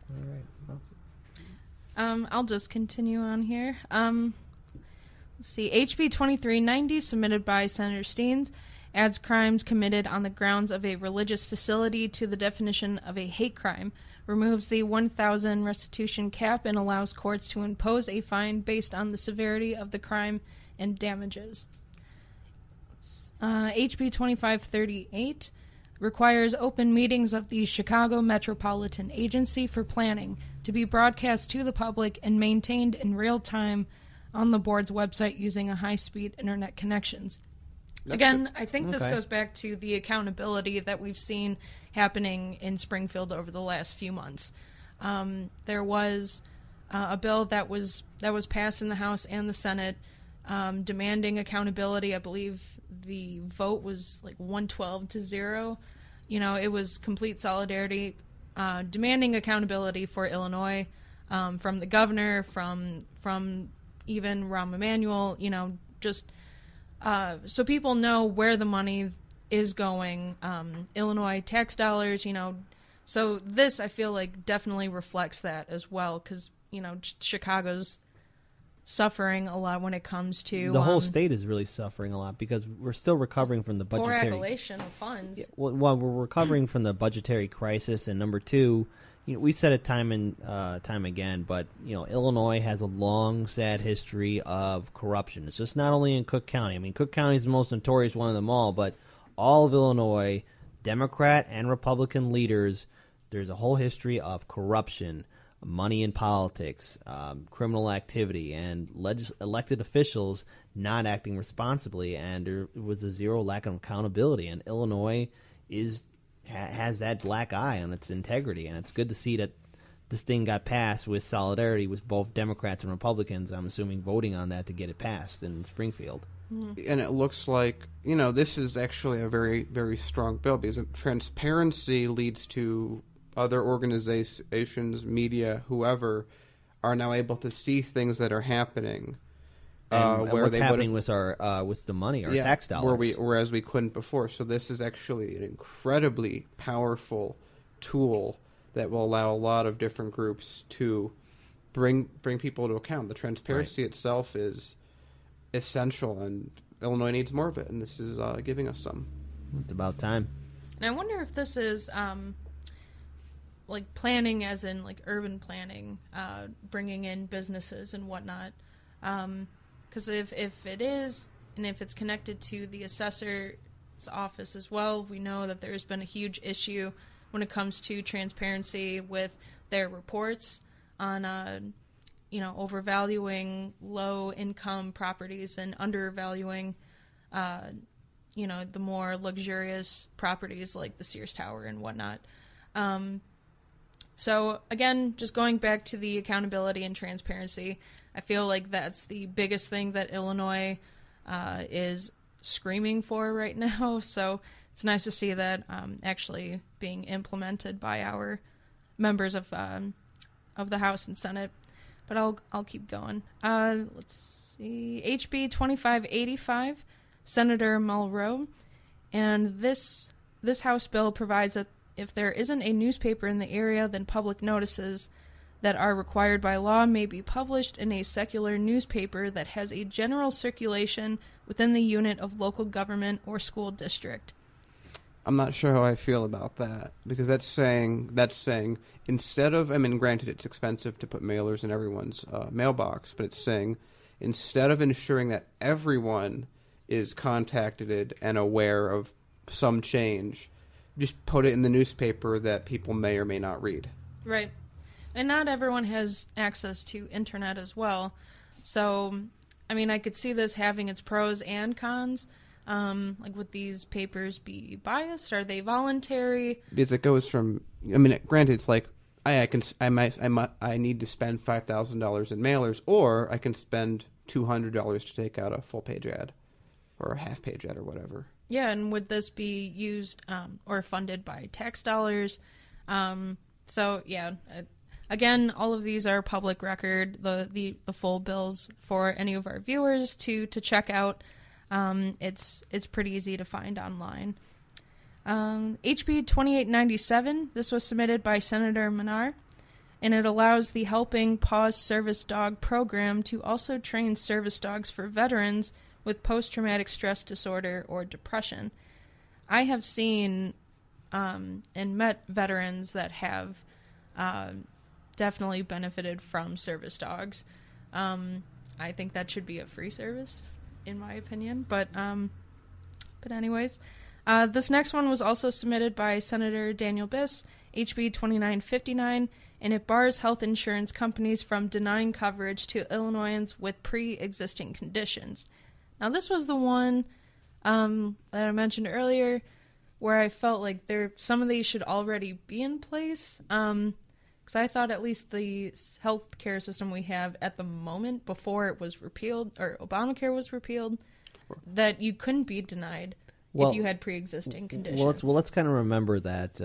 All right. Well. I'll just continue on here. Let's see. HB 2390, submitted by Senator Steens, adds crimes committed on the grounds of a religious facility to the definition of a hate crime, removes the 1,000 restitution cap, and allows courts to impose a fine based on the severity of the crime and damages. HB 2538 requires open meetings of the Chicago Metropolitan Agency for Planning to be broadcast to the public and maintained in real time on the board's website using a high-speed internet connections. Again, I think this goes back to the accountability that we've seen happening in Springfield over the last few months. There was a bill that was passed in the House and the Senate demanding accountability. I believe the vote was like 112-0. You know, it was complete solidarity, demanding accountability for Illinois from the governor, from even Rahm Emanuel. You know, just so people know where the money is going. Illinois tax dollars. You know, so this I feel like definitely reflects that as well, because you know Chicago's suffering a lot when it comes to the whole state is really suffering a lot because we're still recovering from the budgetary coagulation of funds. Yeah, well, we're recovering from the budgetary crisis, and number two, you know, we said it time and time again, but you know, Illinois has a long, sad history of corruption. It's just not only in Cook County. I mean, Cook County is the most notorious one of them all, but all of Illinois, Democrat and Republican leaders, there's a whole history of corruption, money in politics, criminal activity, and elected officials not acting responsibly, and there was a zero lack of accountability. And Illinois has that black eye on its integrity, and it's good to see that this thing got passed with solidarity with both Democrats and Republicans. I'm assuming voting on that to get it passed in Springfield. And it looks like, you know, this is actually a very, very strong bill because transparency leads to other organizations, media, whoever, are now able to see things that are happening. And what's happening with our with the money, our tax dollars, whereas we couldn't before. So this is actually an incredibly powerful tool that will allow a lot of different groups to bring people to account. The transparency itself is essential, and Illinois needs more of it, and this is giving us some. It's about time. And I wonder if this is like planning, as in like urban planning, bringing in businesses and whatnot. Because if it is, and if it's connected to the assessor's office as well, we know that there's been a huge issue when it comes to transparency with their reports on, you know, overvaluing low-income properties and undervaluing, you know, the more luxurious properties like the Sears Tower and whatnot. So, again, just going back to the accountability and transparency, I feel like that's the biggest thing that Illinois is screaming for right now. So it's nice to see that actually being implemented by our members of the House and Senate. But I'll keep going. Let's see. HB 2585, Senator Mulrow. And this House bill provides that if there isn't a newspaper in the area, then public notices that are required by law may be published in a secular newspaper that has a general circulation within the unit of local government or school district. I'm not sure how I feel about that, because that's saying instead of, I mean, granted it's expensive to put mailers in everyone's mailbox, but it's saying instead of ensuring that everyone is contacted and aware of some change, just put it in the newspaper that people may or may not read. Right. And not everyone has access to internet as well. So, I mean, I could see this having its pros and cons. Like, would these papers be biased? Are they voluntary? Because it goes from, I mean, granted, it's like I need to spend $5,000 in mailers, or I can spend $200 to take out a full page ad or a half page ad or whatever. Yeah, and would this be used or funded by tax dollars? So, yeah, again, all of these are public record, the full bills for any of our viewers to check out. It's pretty easy to find online. HB 2897, this was submitted by Senator Menard, and it allows the Helping Paws Service Dog program to also train service dogs for veterans with post-traumatic stress disorder or depression. I have seen and met veterans that have definitely benefited from service dogs. I think that should be a free service, in my opinion. But anyways, this next one was also submitted by Senator Daniel Biss, HB 2959, and it bars health insurance companies from denying coverage to Illinoisans with pre-existing conditions. Now, this was the one that I mentioned earlier where I felt like some of these should already be in place. Because I thought at least the healthcare system we have at the moment, before it was repealed, or Obamacare was repealed, that you couldn't be denied if you had pre-existing conditions. Let's kind of remember that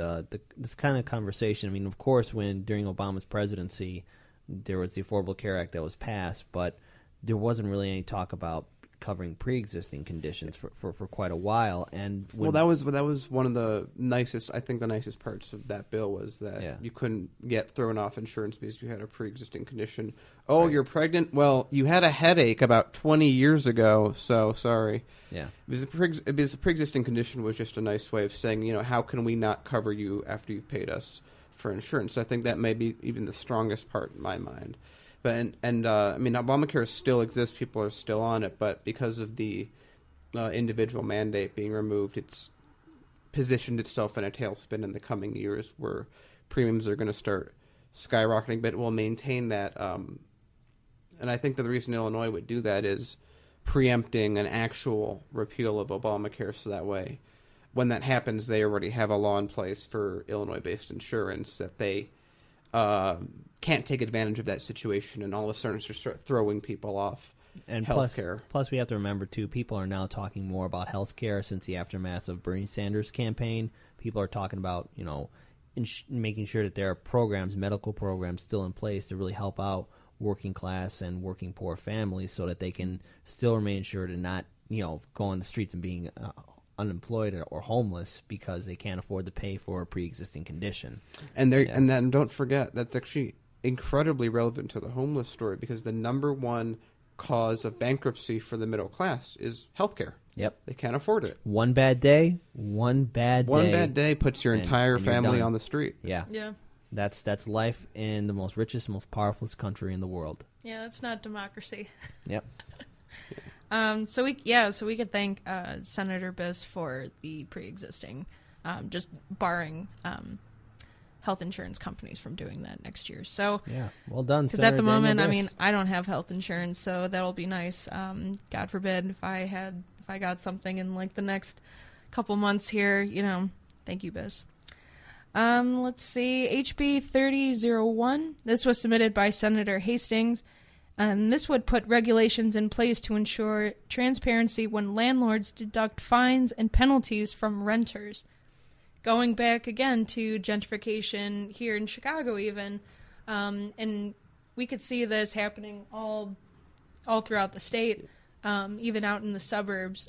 this kind of conversation. I mean, of course, during Obama's presidency, there was the Affordable Care Act that was passed, but there wasn't really any talk about covering pre-existing conditions for quite a while. And that was one of the nicest, I think the nicest parts of that bill was that you couldn't get thrown off insurance because you had a pre-existing condition. Oh, right. You're pregnant? Well, you had a headache about 20 years ago, so sorry. Yeah. Because a pre-existing condition was just a nice way of saying, how can we not cover you after you've paid us for insurance? So I think that may be even the strongest part in my mind. But I mean, Obamacare still exists; people are still on it. But because of the individual mandate being removed, it's positioned itself in a tailspin in the coming years, where premiums are going to start skyrocketing. But it will maintain that. And I think that the reason Illinois would do that is preempting an actual repeal of Obamacare, so that way, when that happens, they already have a law in place for Illinois-based insurance that they can't take advantage of that situation and all of a sudden just start throwing people off healthcare. Plus, we have to remember, too, people are now talking more about healthcare since the aftermath of Bernie Sanders' campaign. People are talking about, making sure that there are programs, medical programs still in place to really help out working class and working poor families so that they can still remain insured and not, go on the streets and being unemployed or homeless because they can't afford to pay for a pre-existing condition. And then don't forget, that's actually incredibly relevant to the homeless story, because the number one cause of bankruptcy for the middle class is healthcare. Yep. They can't afford it. One bad day puts your entire family on the street. Yeah. Yeah. That's life in the most richest, most powerful country in the world. Yeah, that's not democracy. Yep. So we could thank Senator Biss for the pre-existing, just barring health insurance companies from doing that next year. So yeah, well done. Because at the moment, I mean, I don't have health insurance, so that'll be nice. God forbid if I got something in like the next couple months here, thank you, Biss. Let's see, HB 3001. This was submitted by Senator Hastings. And this would put regulations in place to ensure transparency when landlords deduct fines and penalties from renters. Going back again to gentrification here in Chicago even, and we could see this happening all throughout the state, even out in the suburbs,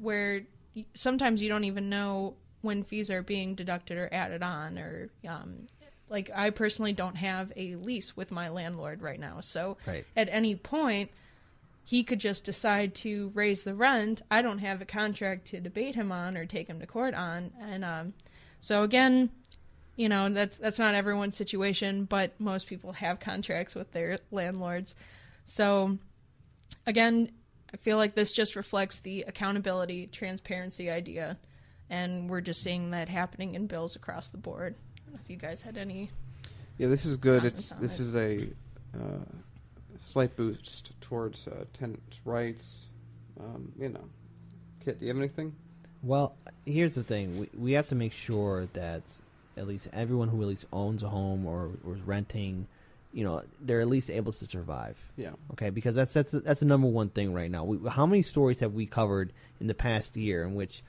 where sometimes you don't even know when fees are being deducted or added on, or like I personally don't have a lease with my landlord right now. So At any point, he could just decide to raise the rent. I don't have a contract to debate him on or take him to court on. And so again, that's not everyone's situation, but most people have contracts with their landlords. So again, I feel like this just reflects the accountability, transparency idea. And we're just seeing that happening in bills across the board. If you guys had any, this is good. This is a slight boost towards tenants' rights. Kit, do you have anything? Well, here's the thing: we have to make sure that at least everyone who at least owns a home or is renting, they're at least able to survive. Yeah. Okay, because that's the number one thing right now. How many stories have we covered in the past year in which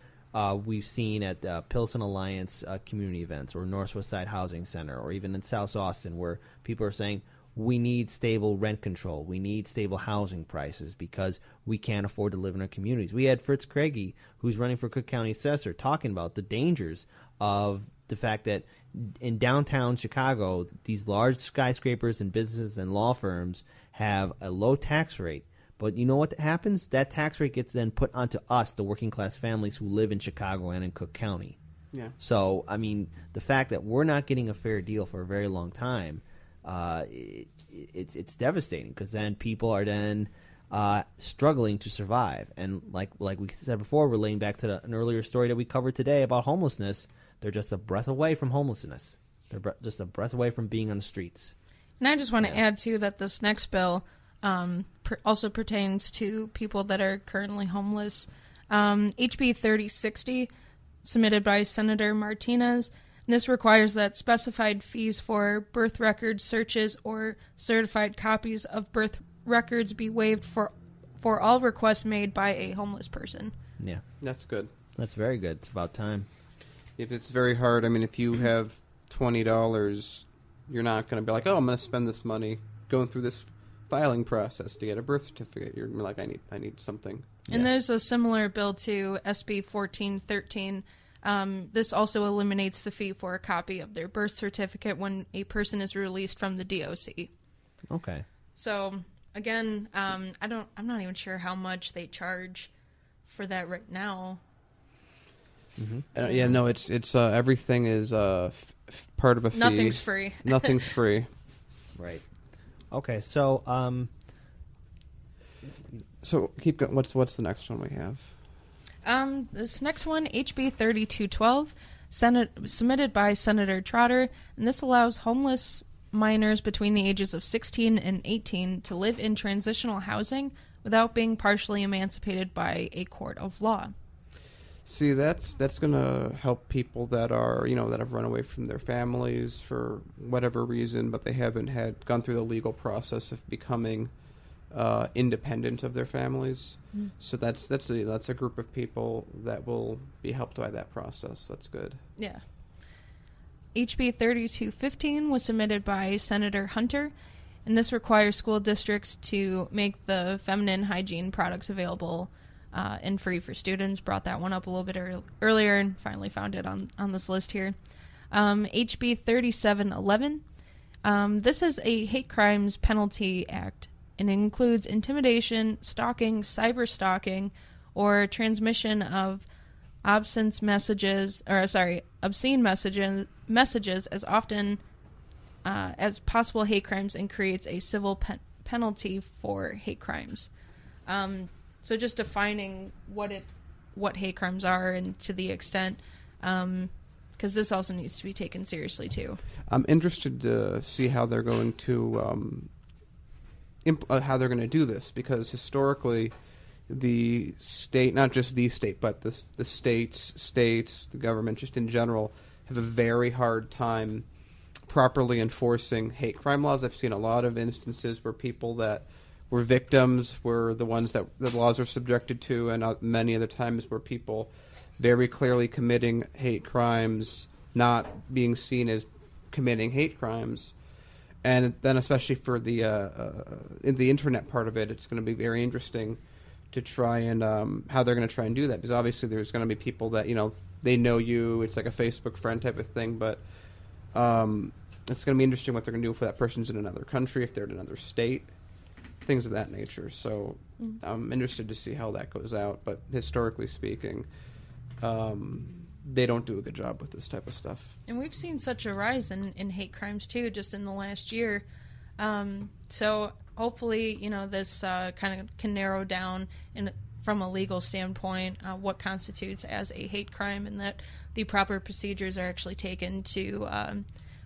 we've seen at Pilsen Alliance community events or Northwest Side Housing Center or even in South Austin where people are saying we need stable rent control, we need stable housing prices because we can't afford to live in our communities. We had Fritz Craigie, who's running for Cook County Assessor, talking about the dangers of the fact that in downtown Chicago, these large skyscrapers and businesses and law firms have a low tax rate. But you know what happens? That tax rate gets then put onto us, the working class families who live in Chicago and in Cook County. Yeah. So, I mean, the fact that we're not getting a fair deal for a very long time, it's devastating, because then people are then struggling to survive. And like we said before, relating back to an earlier story that we covered today about homelessness, they're just a breath away from homelessness. They're just a breath away from being on the streets. And I just want to add, too, that this next bill also pertains to people that are currently homeless. HB 3060, submitted by Senator Martinez. This requires that specified fees for birth record searches or certified copies of birth records be waived for all requests made by a homeless person. Yeah. That's good. That's very good. It's about time. If it's very hard, I mean, if you have $20, you're not going to be like, oh, I'm going to spend this money going through this filing process to get a birth certificate. You're like, I need something. And there's a similar bill to SB 1413. This also eliminates the fee for a copy of their birth certificate when a person is released from the DOC. Okay. So again, I'm not even sure how much they charge for that right now. Mm-hmm. Yeah, no, it's everything is part of a fee. Nothing's free. Nothing's free. Right. Okay, so keep going. What's the next one we have? This next one, HB 3212, submitted by Senator Trotter, and this allows homeless minors between the ages of 16 and 18 to live in transitional housing without being partially emancipated by a court of law. See, that's going to help people that are, that have run away from their families for whatever reason, but they haven't gone through the legal process of becoming independent of their families. Mm. So that's a group of people that will be helped by that process. That's good. Yeah. HB 3215 was submitted by Senator Hunter, and this requires school districts to make the feminine hygiene products available and free for students. Brought that one up a little bit earlier and finally found it on this list here. HB 3711. This is a hate crimes penalty act, and it includes intimidation, stalking, cyber stalking, or transmission of obscene messages as often as possible hate crimes, and creates a civil penalty for hate crimes. So just defining what hate crimes are, and to the extent, because this also needs to be taken seriously too. I'm interested to see how they're going to do this, because historically, the state, not just the state, but the states, the government, just in general, have a very hard time properly enforcing hate crime laws. I've seen a lot of instances where people that were victims were the ones that the laws are subjected to, and many other times where people very clearly committing hate crimes not being seen as committing hate crimes. And then especially for the internet part of it, it's going to be very interesting to try and how they're going to try and do that, because obviously there's going to be people that they know you, it's like a Facebook friend type of thing, but it's going to be interesting what they're going to do if that person's in another country, if they're in another state, things of that nature. So I'm interested to see how that goes out, but historically speaking, they don't do a good job with this type of stuff. And we've seen such a rise in hate crimes too, just in the last year. So hopefully, this kind of can narrow down from a legal standpoint what constitutes as a hate crime, and that the proper procedures are actually taken to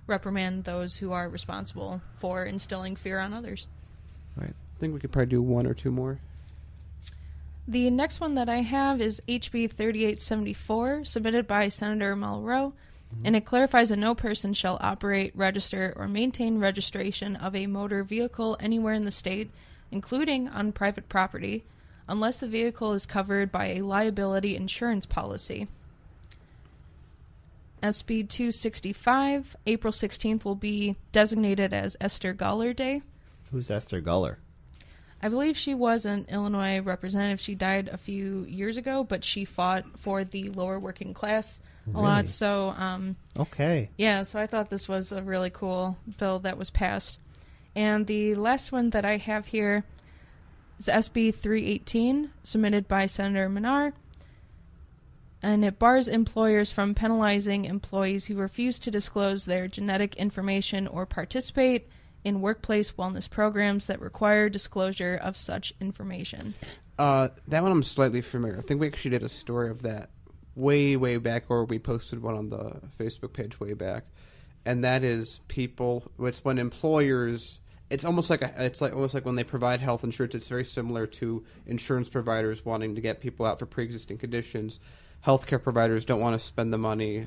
reprimand those who are responsible for instilling fear on others. All right. I think we could probably do one or two more. The next one that I have is HB 3874, submitted by Senator Mulrow, and it clarifies that no person shall operate, register, or maintain registration of a motor vehicle anywhere in the state, including on private property, unless the vehicle is covered by a liability insurance policy. SB 265, April 16th will be designated as Esther Guller Day. Who's Esther Guller? I believe she was an Illinois representative. She died a few years ago, but she fought for the lower working class a lot. So, okay. Yeah, so I thought this was a really cool bill that was passed. And the last one that I have here is SB 318, submitted by Senator Menard. And it bars employers from penalizing employees who refuse to disclose their genetic information or participate in workplace wellness programs that require disclosure of such information. That one I'm slightly familiar. I think we actually did a story of that way back, or we posted one on the Facebook page way back. And that is it's when employers, it's almost like when they provide health insurance, it's very similar to insurance providers wanting to get people out for pre-existing conditions. Healthcare providers don't want to spend the money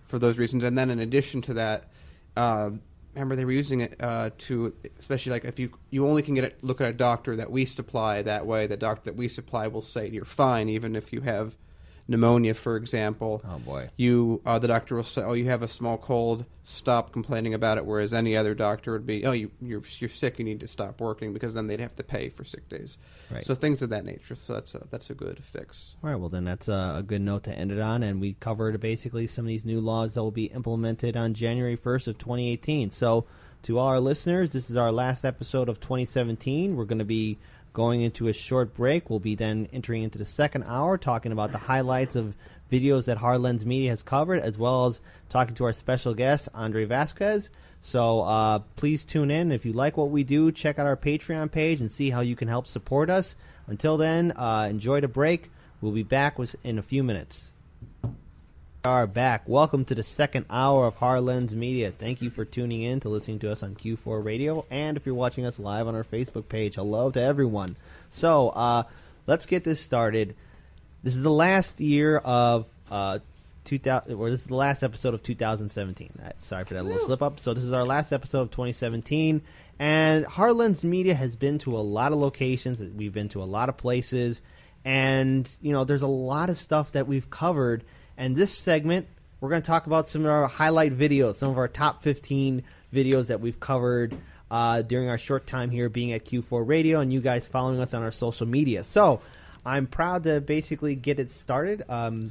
for those reasons. And then in addition to that, remember they were using it to, especially like if you only can look at a doctor that we supply. That way the doctor that we supply will say you're fine even if you have pneumonia, for example. Oh boy! The doctor will say, "Oh, you have a small cold. Stop complaining about it." Whereas any other doctor would be, "Oh, you're sick. You need to stop working," because then they'd have to pay for sick days. Right. So things of that nature. So that's a good fix. All right. Well, then that's a good note to end it on, and we covered basically some of these new laws that will be implemented on January 1st of 2018. So, to all our listeners, this is our last episode of 2017. We're going to be going into a short break. We'll be then entering into the second hour, talking about the highlights of videos that Hardlands Media has covered, as well as talking to our special guest, Andre Vasquez. So please tune in. If you like what we do, check out our Patreon page and see how you can help support us. Until then, enjoy the break. We'll be back in a few minutes. We are back. Welcome to the second hour of Hardlands Media. Thank you for tuning in to listening to us on Q4 Radio, and if you're watching us live on our Facebook page, hello to everyone. So let's get this started. This is the last year of 2000, or this is the last episode of 2017. Sorry for that little slip up. So this is our last episode of 2017, and Hardlands Media has been to a lot of locations. We've been to a lot of places, and there's a lot of stuff that we've covered. And this segment, we're going to talk about some of our highlight videos, some of our top 15 videos that we've covered during our short time here being at Q4 Radio and you guys following us on our social media. So I'm proud to basically get it started. But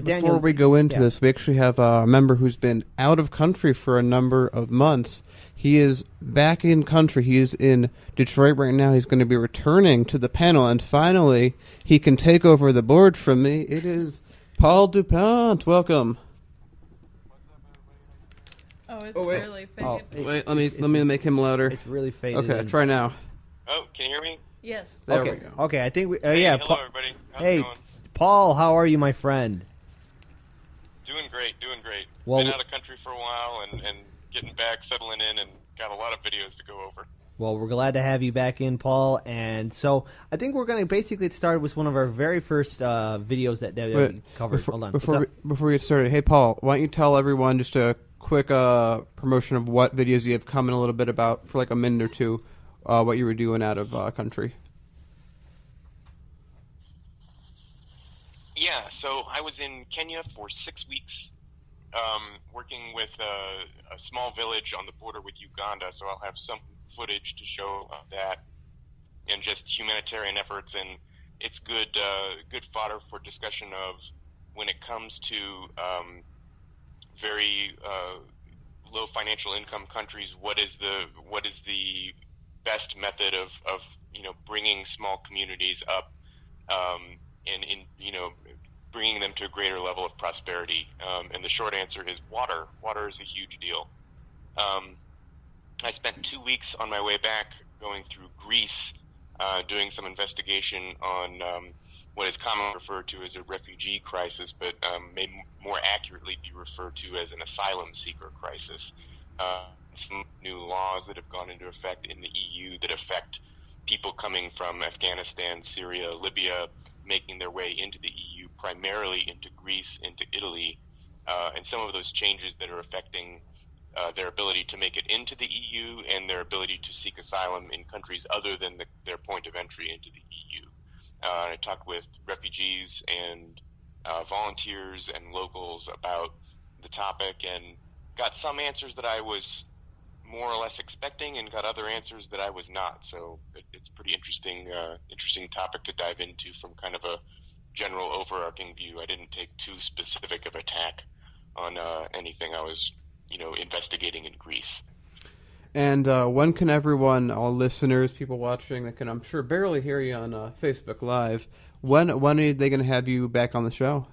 Daniel, before we go into this, we actually have a member who's been out of country for a number of months. He is back in country. He is in Detroit right now. He's going to be returning to the panel, and finally he can take over the board from me. It is Paul DuPont. Welcome. Oh, it's really faded. Let me make him louder. It's really faded. Okay, try now. Oh, can you hear me? Yes. There we go. Okay, I think we. Hello, everybody. How's it going? Paul, how are you, my friend? Doing great. Well, been out of country for a while and getting back, settling in, and got a lot of videos to go over. Well, we're glad to have you back in, Paul. And so I think we're going to basically start with one of our very first videos that we covered. Hold on. Before we get started, hey, Paul, why don't you tell everyone just a quick promotion of what videos you have coming, a little bit about, for like a minute or two, what you were doing out of country. Yeah, so I was in Kenya for 6 weeks, working with a small village on the border with Uganda, so I'll have some footage to show of that and just humanitarian efforts, and it's good fodder for discussion of when it comes to very low financial income countries, what is the best method of bringing small communities up and bringing them to a greater level of prosperity. And the short answer is water. Water is a huge deal. I spent 2 weeks on my way back going through Greece, doing some investigation on what is commonly referred to as a refugee crisis, but may more accurately be referred to as an asylum seeker crisis. Some new laws that have gone into effect in the EU that affect people coming from Afghanistan, Syria, Libya, making their way into the EU, primarily into Greece, into Italy, and some of those changes that are affecting their ability to make it into the EU and their ability to seek asylum in countries other than their point of entry into the EU. I talked with refugees and volunteers and locals about the topic and got some answers that I was more or less expecting and got other answers that I was not. So it's pretty interesting topic to dive into from kind of a general overarching view. I didn't take too specific of attack on anything I was, investigating in Greece. And when can everyone, all listeners, people watching that can, I'm sure, barely hear you on Facebook Live, when are they going to have you back on the show?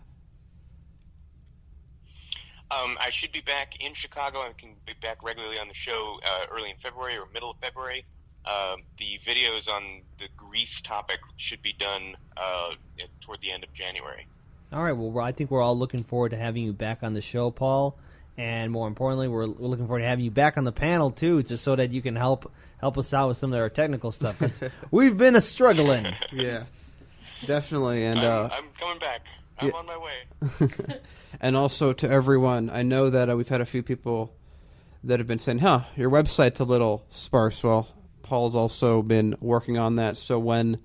I should be back in Chicago. I can be back regularly on the show early in February or middle of February. The videos on the Greece topic should be done toward the end of January. All right. Well, I think we're all looking forward to having you back on the show, Paul. And more importantly, we're looking forward to having you back on the panel, too, just so that you can help us out with some of our technical stuff. 'Cause we've been struggling. Yeah, definitely. And I'm coming back. I'm on my way. And also to everyone, I know that we've had a few people that have been saying, your website's a little sparse. Well, Paul's also been working on that. So when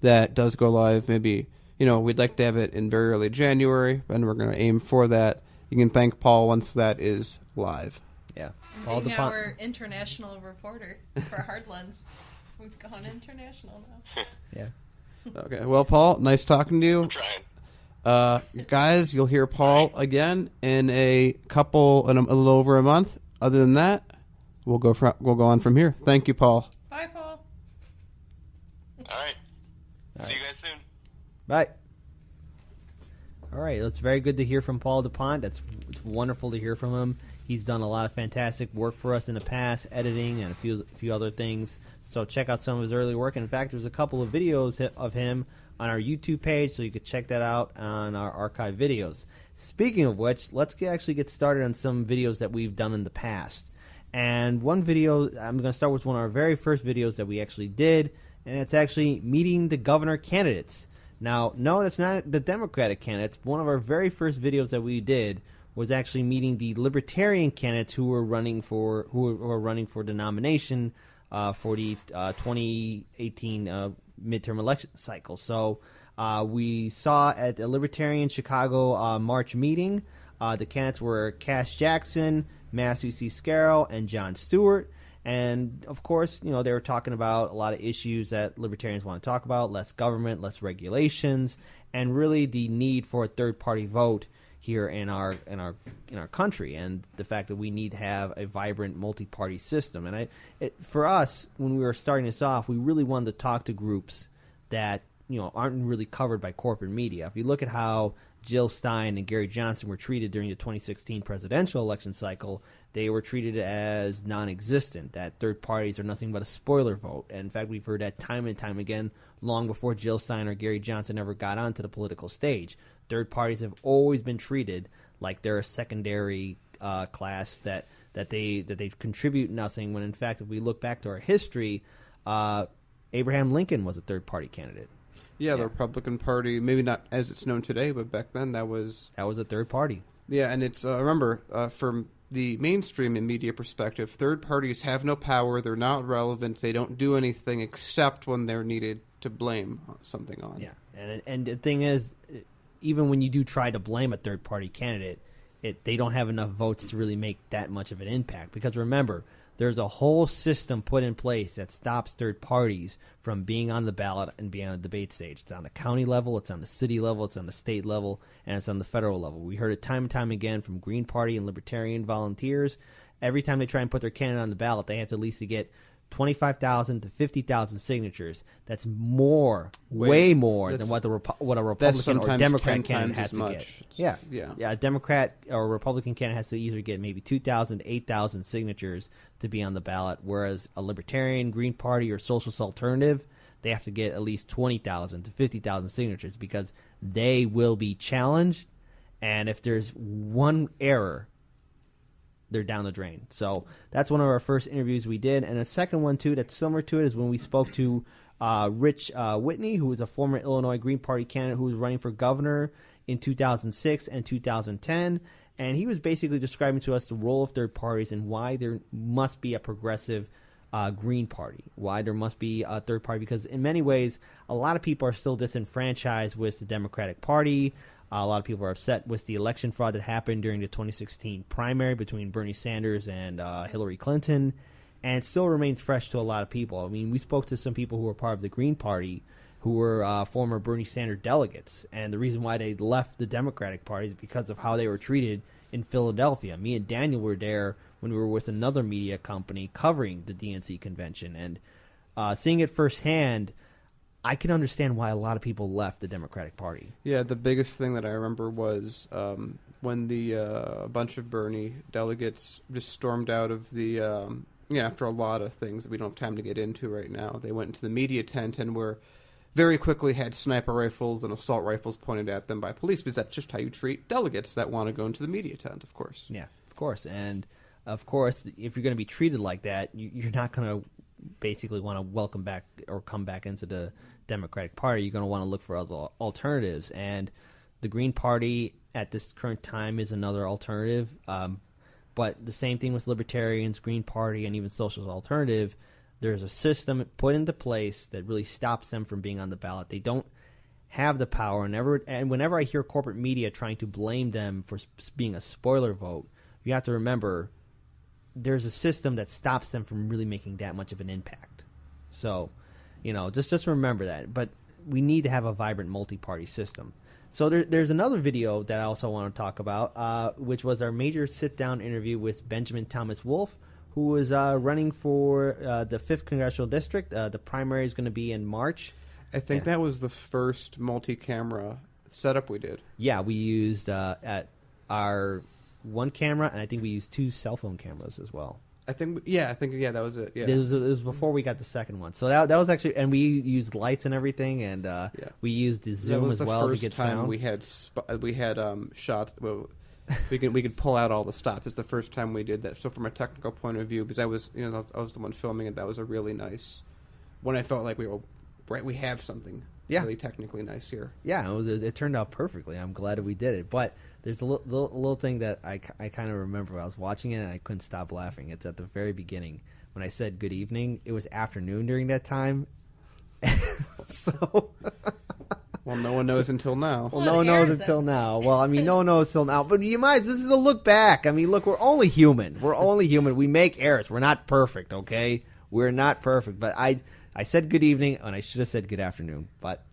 that does go live, maybe, we'd like to have it in very early January, and we're going to aim for that. You can thank Paul once that is live. Yeah. Paul DuPont, our international reporter for Hardlands. We've gone international now. Yeah. Okay. Well, Paul, nice talking to you. I'm trying. Guys, you'll hear Paul again in a little over a month. Other than that, we'll go on from here. Thank you, Paul. Bye, Paul. All right. See you guys soon. Bye. All right, it's very good to hear from Paul DuPont. It's wonderful to hear from him. He's done a lot of fantastic work for us in the past, editing and a few other things. So check out some of his early work. And in fact, there's a couple of videos of him on our YouTube page, so you could check that out on our archive videos. Speaking of which, let's actually get started on some videos that we've done in the past. And one video, I'm going to start with one of our very first videos that we actually did, and it's actually meeting the governor candidates. Now, no, it's not the Democratic candidates. One of our very first videos that we did was actually meeting the Libertarian candidates who were running for the nomination for the 2018 midterm election cycle. So we saw at the Libertarian Chicago March meeting, the candidates were Cass Jackson, Matthew C. Scarrow, and John Stewart. And, of course, they were talking about a lot of issues that libertarians want to talk about, less government, less regulations, and really the need for a third-party vote here in our country, and the fact that we need to have a vibrant multi-party system. And for us, when we were starting this off, we really wanted to talk to groups that aren't really covered by corporate media. If you look at how Jill Stein and Gary Johnson were treated during the 2016 presidential election cycle, they were treated as non-existent, that third parties are nothing but a spoiler vote. And in fact, we've heard that time and time again, long before Jill Stein or Gary Johnson ever got onto the political stage. Third parties have always been treated like they're a secondary class that they contribute nothing, when in fact, if we look back to our history, Abraham Lincoln was a third-party candidate. Yeah, the Republican Party, maybe not as it's known today, but back then that was a third party. Yeah, and it's remember, from the mainstream and media perspective, third parties have no power, they're not relevant, they don't do anything except when they're needed to blame something on. Yeah, and the thing is, even when you do try to blame a third party candidate, they don't have enough votes to really make that much of an impact. Because remember, there's a whole system put in place that stops third parties from being on the ballot and being on the debate stage. It's on the county level, it's on the city level, it's on the state level, and it's on the federal level. We heard it time and time again from Green Party and Libertarian volunteers. Every time they try and put their candidate on the ballot, they have to at least get 25,000 to 50,000 signatures. That's way more than what a Republican or Democrat candidate has to get. Yeah. A Democrat or a Republican candidate has to either get maybe 2,000 to 8,000 signatures to be on the ballot, whereas a Libertarian, Green Party, or Socialist Alternative, they have to get at least 20,000 to 50,000 signatures because they will be challenged, and if there's one error, they're down the drain. So that's one of our first interviews we did. And a second one, too, that's similar to it is when we spoke to Rich Whitney, who was a former Illinois Green Party candidate who was running for governor in 2006 and 2010. And he was basically describing to us the role of third parties and why there must be a progressive Green Party, why there must be a third party, because in many ways, a lot of people are still disenfranchised with the Democratic Party. A lot of people are upset with the election fraud that happened during the 2016 primary between Bernie Sanders and Hillary Clinton. and it still remains fresh to a lot of people. I mean, we spoke to some people who were part of the Green Party who were former Bernie Sanders delegates, and the reason why they left the Democratic Party is because of how they were treated in Philadelphia. Me and Daniel were there when we were with another media company covering the DNC convention, and seeing it firsthand, I can understand why a lot of people left the Democratic Party. Yeah, the biggest thing that I remember was when a bunch of Bernie delegates just stormed out of the, after a lot of things that we don't have time to get into right now. They went into the media tent and were very quickly had sniper rifles and assault rifles pointed at them by police, because that's just how you treat delegates that want to go into the media tent, of course. Yeah, of course. And, of course, if you're going to be treated like that, you're not going to basically want to welcome back or come back into the Democratic Party. You're going to want to look for other alternatives. And the Green Party at this current time is another alternative. But the same thing with Libertarians, Green Party, and even Socialist Alternative. There's a system put into place that really stops them from being on the ballot. They don't have the power. And whenever I hear corporate media trying to blame them for being a spoiler vote, you have to remember there's a system that stops them from really making that much of an impact. So, just remember that. But we need to have a vibrant multi-party system. So there's another video that I also want to talk about, which was our major sit-down interview with Benjamin Thomas Wolf, who was running for the 5th Congressional District. The primary is going to be in March. I think that was the first multi-camera setup we did. Yeah, we used at our one camera, and I think we used 2 cell phone cameras as well. I think that was it. Yeah, it was before we got the second one. So that was actually, and we used lights and everything, and we used the Zoom as well to get sound. We had shots. Well, we could pull out all the stops. It's the first time we did that. So from a technical point of view, because I was the one filming it, that was a really nice. When I felt like we have something really technically nice here. Yeah, it turned out perfectly. I'm glad that we did it. But there's a little thing that I kind of remember. I was watching it and I couldn't stop laughing. It's at the very beginning when I said good evening. It was afternoon during that time. So. Well, no one knows until now. Well, no one knows until now. Well, I mean, no one knows until now. But this is a look back. I mean, look, we're only human. We make errors. We're not perfect, okay? We're not perfect. But I said good evening, and I should have said good afternoon. But,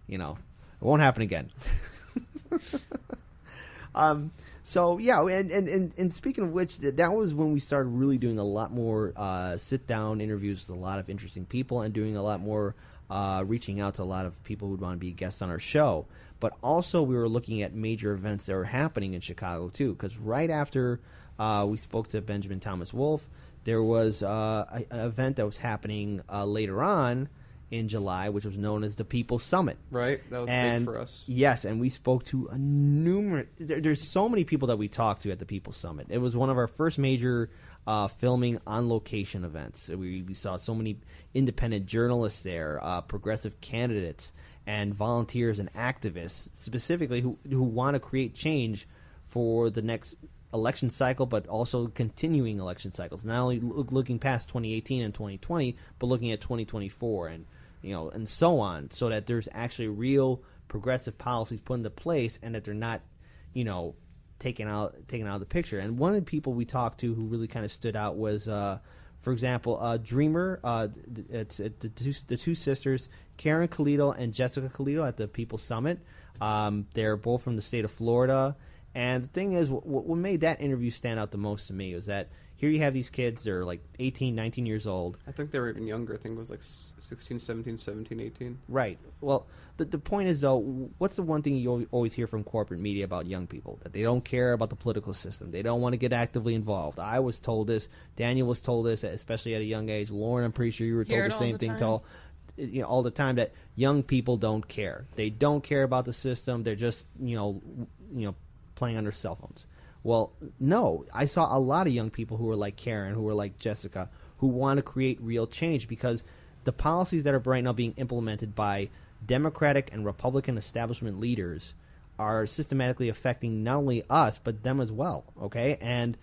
it won't happen again. So, yeah, and speaking of which, that was when we started really doing a lot more sit-down interviews with a lot of interesting people and doing a lot more reaching out to a lot of people who would want to be guests on our show. But also we were looking at major events that were happening in Chicago, too, because right after we spoke to Benjamin Thomas Wolf, there was an event that was happening later on in July, which was known as the People's Summit. Right, that was big for us. Yes, and we spoke to there's so many people that we talked to at the People's Summit. It was one of our first major filming on location events. We saw so many independent journalists there, progressive candidates, and volunteers and activists, specifically who want to create change for the next election cycle, but also continuing election cycles. Not only looking past 2018 and 2020, but looking at 2024 and so on, so that there's actually real progressive policies put into place, and that they're not, taken out of the picture. And one of the people we talked to who really kind of stood out was, for example, Dreamer. It's the two sisters, Karen Colito and Jessica Colito, at the People's Summit. They're both from the state of Florida. And the thing is, what made that interview stand out the most to me was that here you have these kids, they're like 18, 19 years old. I think they were even younger. I think it was like 16, 17, 17, 18. Right. Well, the point is, though, what's the one thing you always hear from corporate media about young people? That they don't care about the political system. They don't want to get actively involved. I was told this. Daniel was told this, especially at a young age. Lauren, I'm pretty sure you were told the same thing all the time, that young people don't care. They don't care about the system. They're just, playing on their cell phones. Well, no, I saw a lot of young people who were like Karen, who were like Jessica, who want to create real change, because the policies that are right now being implemented by Democratic and Republican establishment leaders are systematically affecting not only us, but them as well, okay? And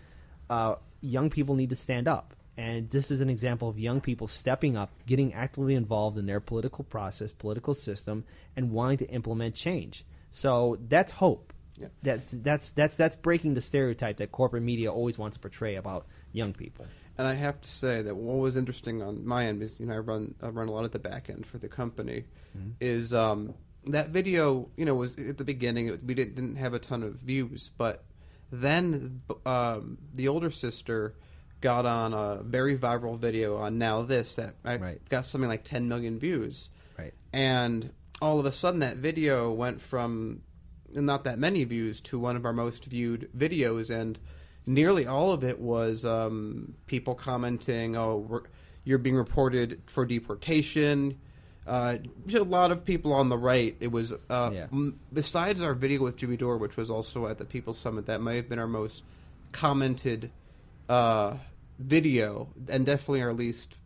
young people need to stand up. And this is an example of young people stepping up, getting actively involved in their political process, political system, and wanting to implement change. So that's hope. Yeah. That's breaking the stereotype that corporate media always wants to portray about young people. And I have to say that what was interesting on my end is, I run a lot at the back end for the company, is that video, was at the beginning, we didn't have a ton of views, but then the older sister got on a very viral video on Now This that got something like 10 million views. Right. And all of a sudden that video went from not that many views to one of our most viewed videos, and nearly all of it was people commenting, you're being reported for deportation. A lot of people on the right. It was, besides our video with Jimmy Dore, which was also at the People's Summit, that may have been our most commented video, and definitely our least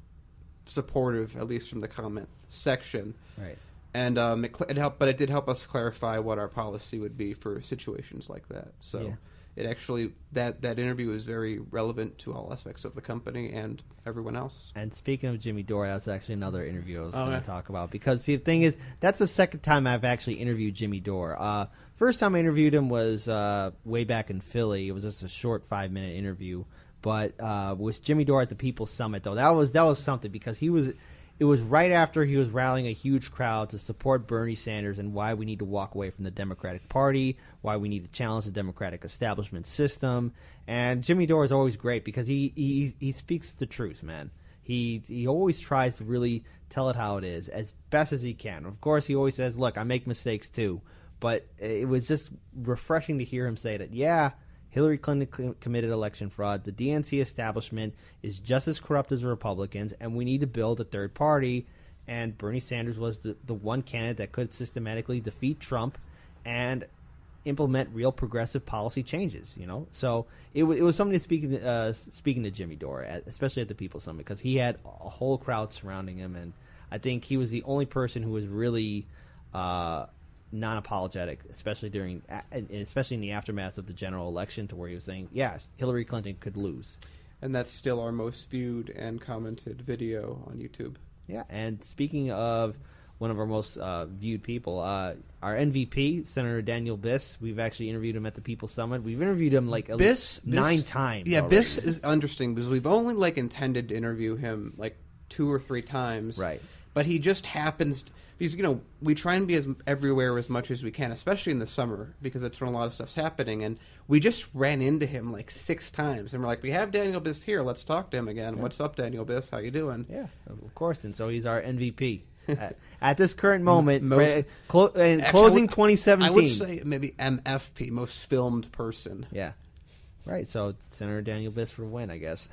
supportive, at least from the comment section. Right. And it helped, but it did help us clarify what our policy would be for situations like that. So it actually, that interview was very relevant to all aspects of the company and everyone else. And speaking of Jimmy Dore, that's actually another interview I was going to talk about, because see, the thing is, that's the second time I've actually interviewed Jimmy Dore. First time I interviewed him was way back in Philly. It was just a short 5-minute interview. But with Jimmy Dore at the People's Summit, though, that was something, because it was right after he was rallying a huge crowd to support Bernie Sanders and why we need to walk away from the Democratic Party, why we need to challenge the Democratic establishment system. And Jimmy Dore is always great because he speaks the truth, man. He always tries to really tell it how it is as best as he can. Of course, he always says, look, I make mistakes too. But it was just refreshing to hear him say that, Hillary Clinton committed election fraud. The DNC establishment is just as corrupt as the Republicans, and we need to build a third party. And Bernie Sanders was the one candidate that could systematically defeat Trump and implement real progressive policy changes. So it was something to speaking to Jimmy Dore, especially at the People's Summit, because he had a whole crowd surrounding him, and I think he was the only person who was really non-apologetic, especially in the aftermath of the general election, to where he was saying, yes, Hillary Clinton could lose. And that's still our most viewed and commented video on YouTube. Yeah, and speaking of one of our most viewed people, our MVP, Senator Daniel Biss, we've actually interviewed him at the People's Summit. We've interviewed him like at least 9 times. Yeah, already. Biss is interesting because we've only intended to interview him 2 or 3 times. Right. But he just happens because we try and be everywhere as much as we can, especially in the summer, because that's when a lot of stuff's happening. And we just ran into him 6 times, and we're like, we have Daniel Biss here. Let's talk to him again. Yeah. What's up, Daniel Biss? How you doing? Yeah, of course. And so he's our MVP at this current moment. Closing 2017, I would say maybe MFP, most filmed person. Yeah. Right, so Senator Daniel Biss for a win, I guess.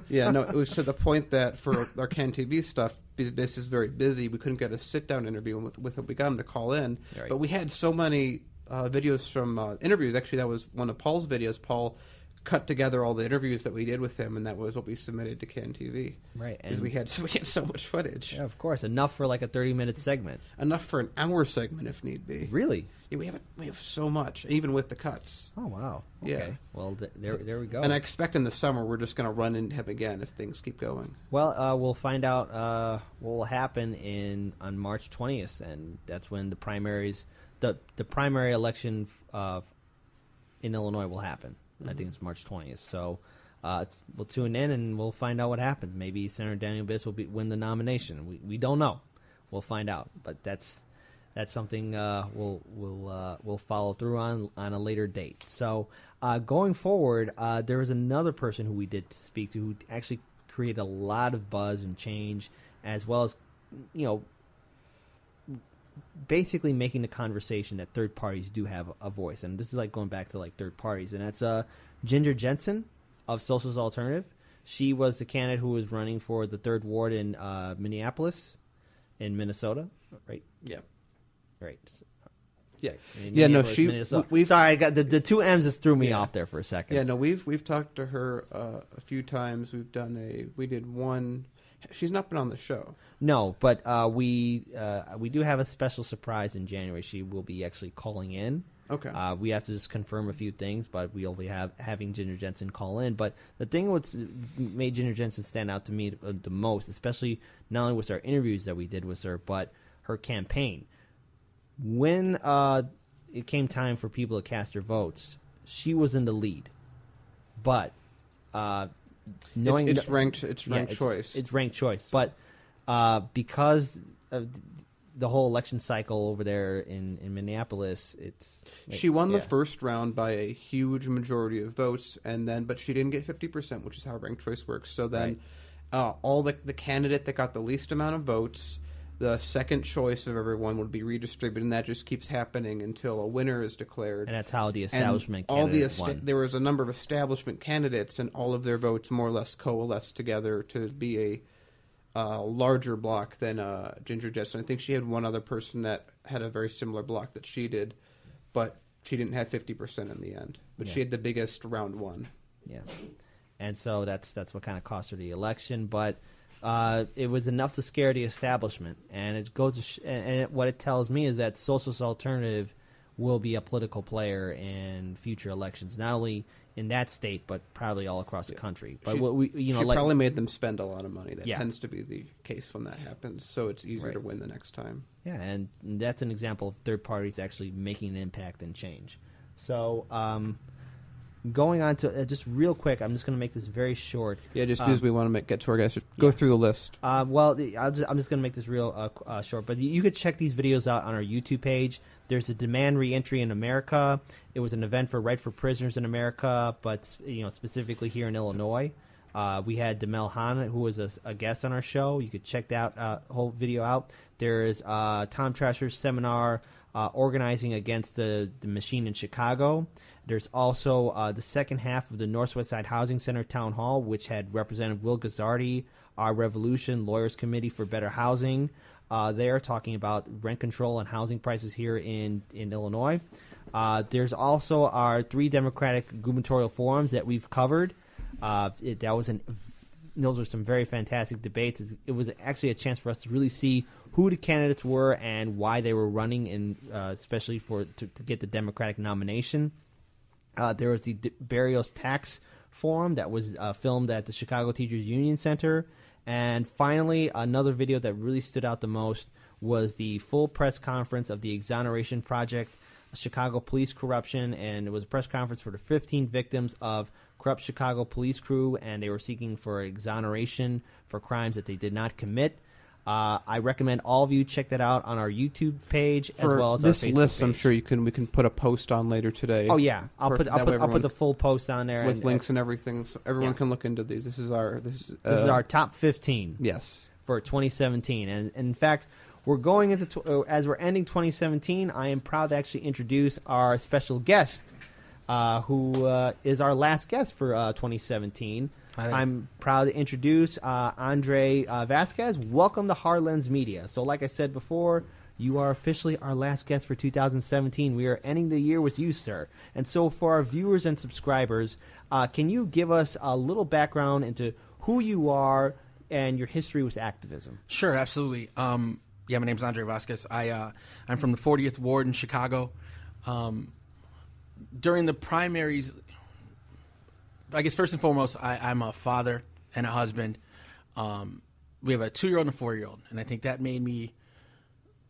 Yeah, no, it was to the point that for our Can TV stuff, Biss is very busy. We couldn't get a sit-down interview with him. We got him to call in. Right. But we had so many videos from interviews. Actually, that was one of Paul's videos. Paul cut together all the interviews that we did with him, and that was what we submitted to Can TV. Right. Because we had so much footage. Yeah, of course. Enough for a 30-minute segment. Enough for an hour segment if need be. Really? Yeah, we have so much, even with the cuts. Oh, wow. Okay. Yeah. Well, there we go. And I expect in the summer we're just going to run into him again if things keep going. Well, we'll find out what will happen on March 20th, and that's when the primaries, the primary election in Illinois will happen. I think it's March 20th. So we'll tune in and we'll find out what happens. Maybe Senator Daniel Biss will win the nomination. We don't know. We'll find out. But that's something we'll follow through on a later date. So going forward, there was another person who we did speak to who actually created a lot of buzz and change, as well as basically making the conversation that third parties do have a voice. And this is going back to third parties, and that's Ginger Jensen of Socialist Alternative. She was the candidate who was running for the 3rd Ward in Minnesota, right? Yeah. Right. Yeah. Yeah, no, sorry, I got the 2 M's just threw me off there for a second. Yeah, no, we've talked to her a few times. We did one. She's not been on the show. No, but we do have a special surprise in January. She will be actually calling in. Okay. We have to just confirm a few things, but we'll be having Ginger Jensen call in. But the thing what's made Ginger Jensen stand out to me the most, especially not only with our interviews that we did with her, but her campaign. When it came time for people to cast their votes, she was in the lead. But knowing it's ranked choice. It's ranked choice, but because of the whole election cycle over there in Minneapolis, she won the first round by a huge majority of votes, but she didn't get 50%, which is how ranked choice works. So then, all the candidate that got the least amount of votes, the second choice of everyone would be redistributed, and that just keeps happening until a winner is declared. And that's how the establishment candidate won. There was a number of establishment candidates, and all of their votes more or less coalesced together to be a larger block than Ginger Jetson. I think she had one other person that had a very similar block that she did, but she didn't have 50% in the end. But she had the biggest round one. Yeah, and so that's what kind of cost her the election. But it was enough to scare the establishment, and it goes. What it tells me is that Socialist Alternative will be a political player in future elections, not only in that state, but probably all across the country. But she probably made them spend a lot of money. That tends to be the case when that happens. So it's easier to win the next time. Yeah, and that's an example of third parties actually making an impact and change. So going on to just real quick, I'm just going to make this very short. Yeah, just because we want to get to our guys. Go through the list. I'm just going to make this real short. But you could check these videos out on our YouTube page. There's a demand reentry in America. It was an event for Right for Prisoners in America, but specifically here in Illinois. We had Demel Hahn, who was a guest on our show. You could check that whole video out. There is Tom Trasher's seminar organizing against the machine in Chicago. There's also the second half of the Northwest Side Housing Center Town Hall, which had Representative Will Gazzardi, Our Revolution, Lawyers Committee for Better Housing. They're talking about rent control and housing prices here in Illinois. There's also our 3 Democratic gubernatorial forums that we've covered. Those were some very fantastic debates. It was actually a chance for us to really see who the candidates were and why they were running, and especially to get the Democratic nomination. There was the Barrios Tax Forum that was filmed at the Chicago Teachers Union Center. And finally, another video that really stood out the most was the full press conference of the Exoneration Project, Chicago police corruption, and it was a press conference for the 15 victims of corrupt Chicago police crew, and they were seeking for exoneration for crimes that they did not commit. I recommend all of you check that out on our YouTube page as well as our Facebook this list. page. I'm sure we can put a post on later today. Oh yeah, I'll put the full post on there with links and everything, so everyone can look into these. This is our top 15. Yes, for 2017, and in fact, we're going into as we're ending 2017. I am proud to actually introduce our special guest, who is our last guest for 2017. I'm proud to introduce Andre Vasquez. Welcome to Hard Lens Media. So like I said before, you are officially our last guest for 2017. We are ending the year with you, sir. And so for our viewers and subscribers, can you give us a little background into who you are and your history with activism? Sure, absolutely. My name's Andre Vasquez. I'm from the 40th Ward in Chicago. During the primaries, I guess first and foremost, I'm a father and a husband. We have a 2-year-old and a 4-year-old, and I think that made me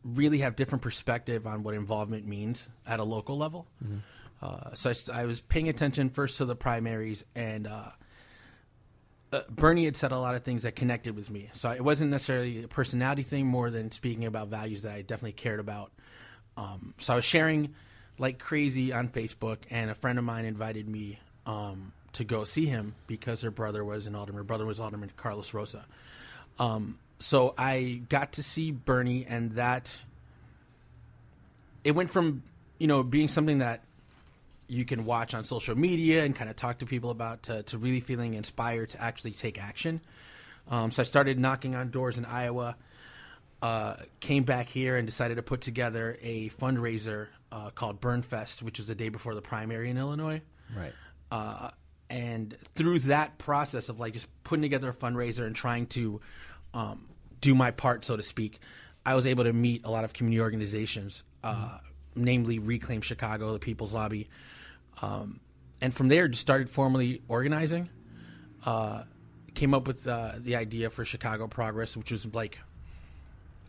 really have different perspective on what involvement means at a local level. Mm-hmm. So I was paying attention first to the primaries, and Bernie had said a lot of things that connected with me. So it wasn't necessarily a personality thing more than speaking about values that I definitely cared about. So I was sharing like crazy on Facebook, and a friend of mine invited me to go see him because her brother was an alderman. Her brother was Alderman Carlos Rosa. So I got to see Bernie, and that it went from, being something that you can watch on social media and kind of talk to people about to really feeling inspired to actually take action. So I started knocking on doors in Iowa, came back here and decided to put together a fundraiser called Burn Fest, which was the day before the primary in Illinois. Right. And through that process of like just putting together a fundraiser and trying to do my part, so to speak, I was able to meet a lot of community organizations, namely Reclaim Chicago, the People's Lobby. And from there, just started formally organizing. Came up with the idea for Chicago Progress, which was like,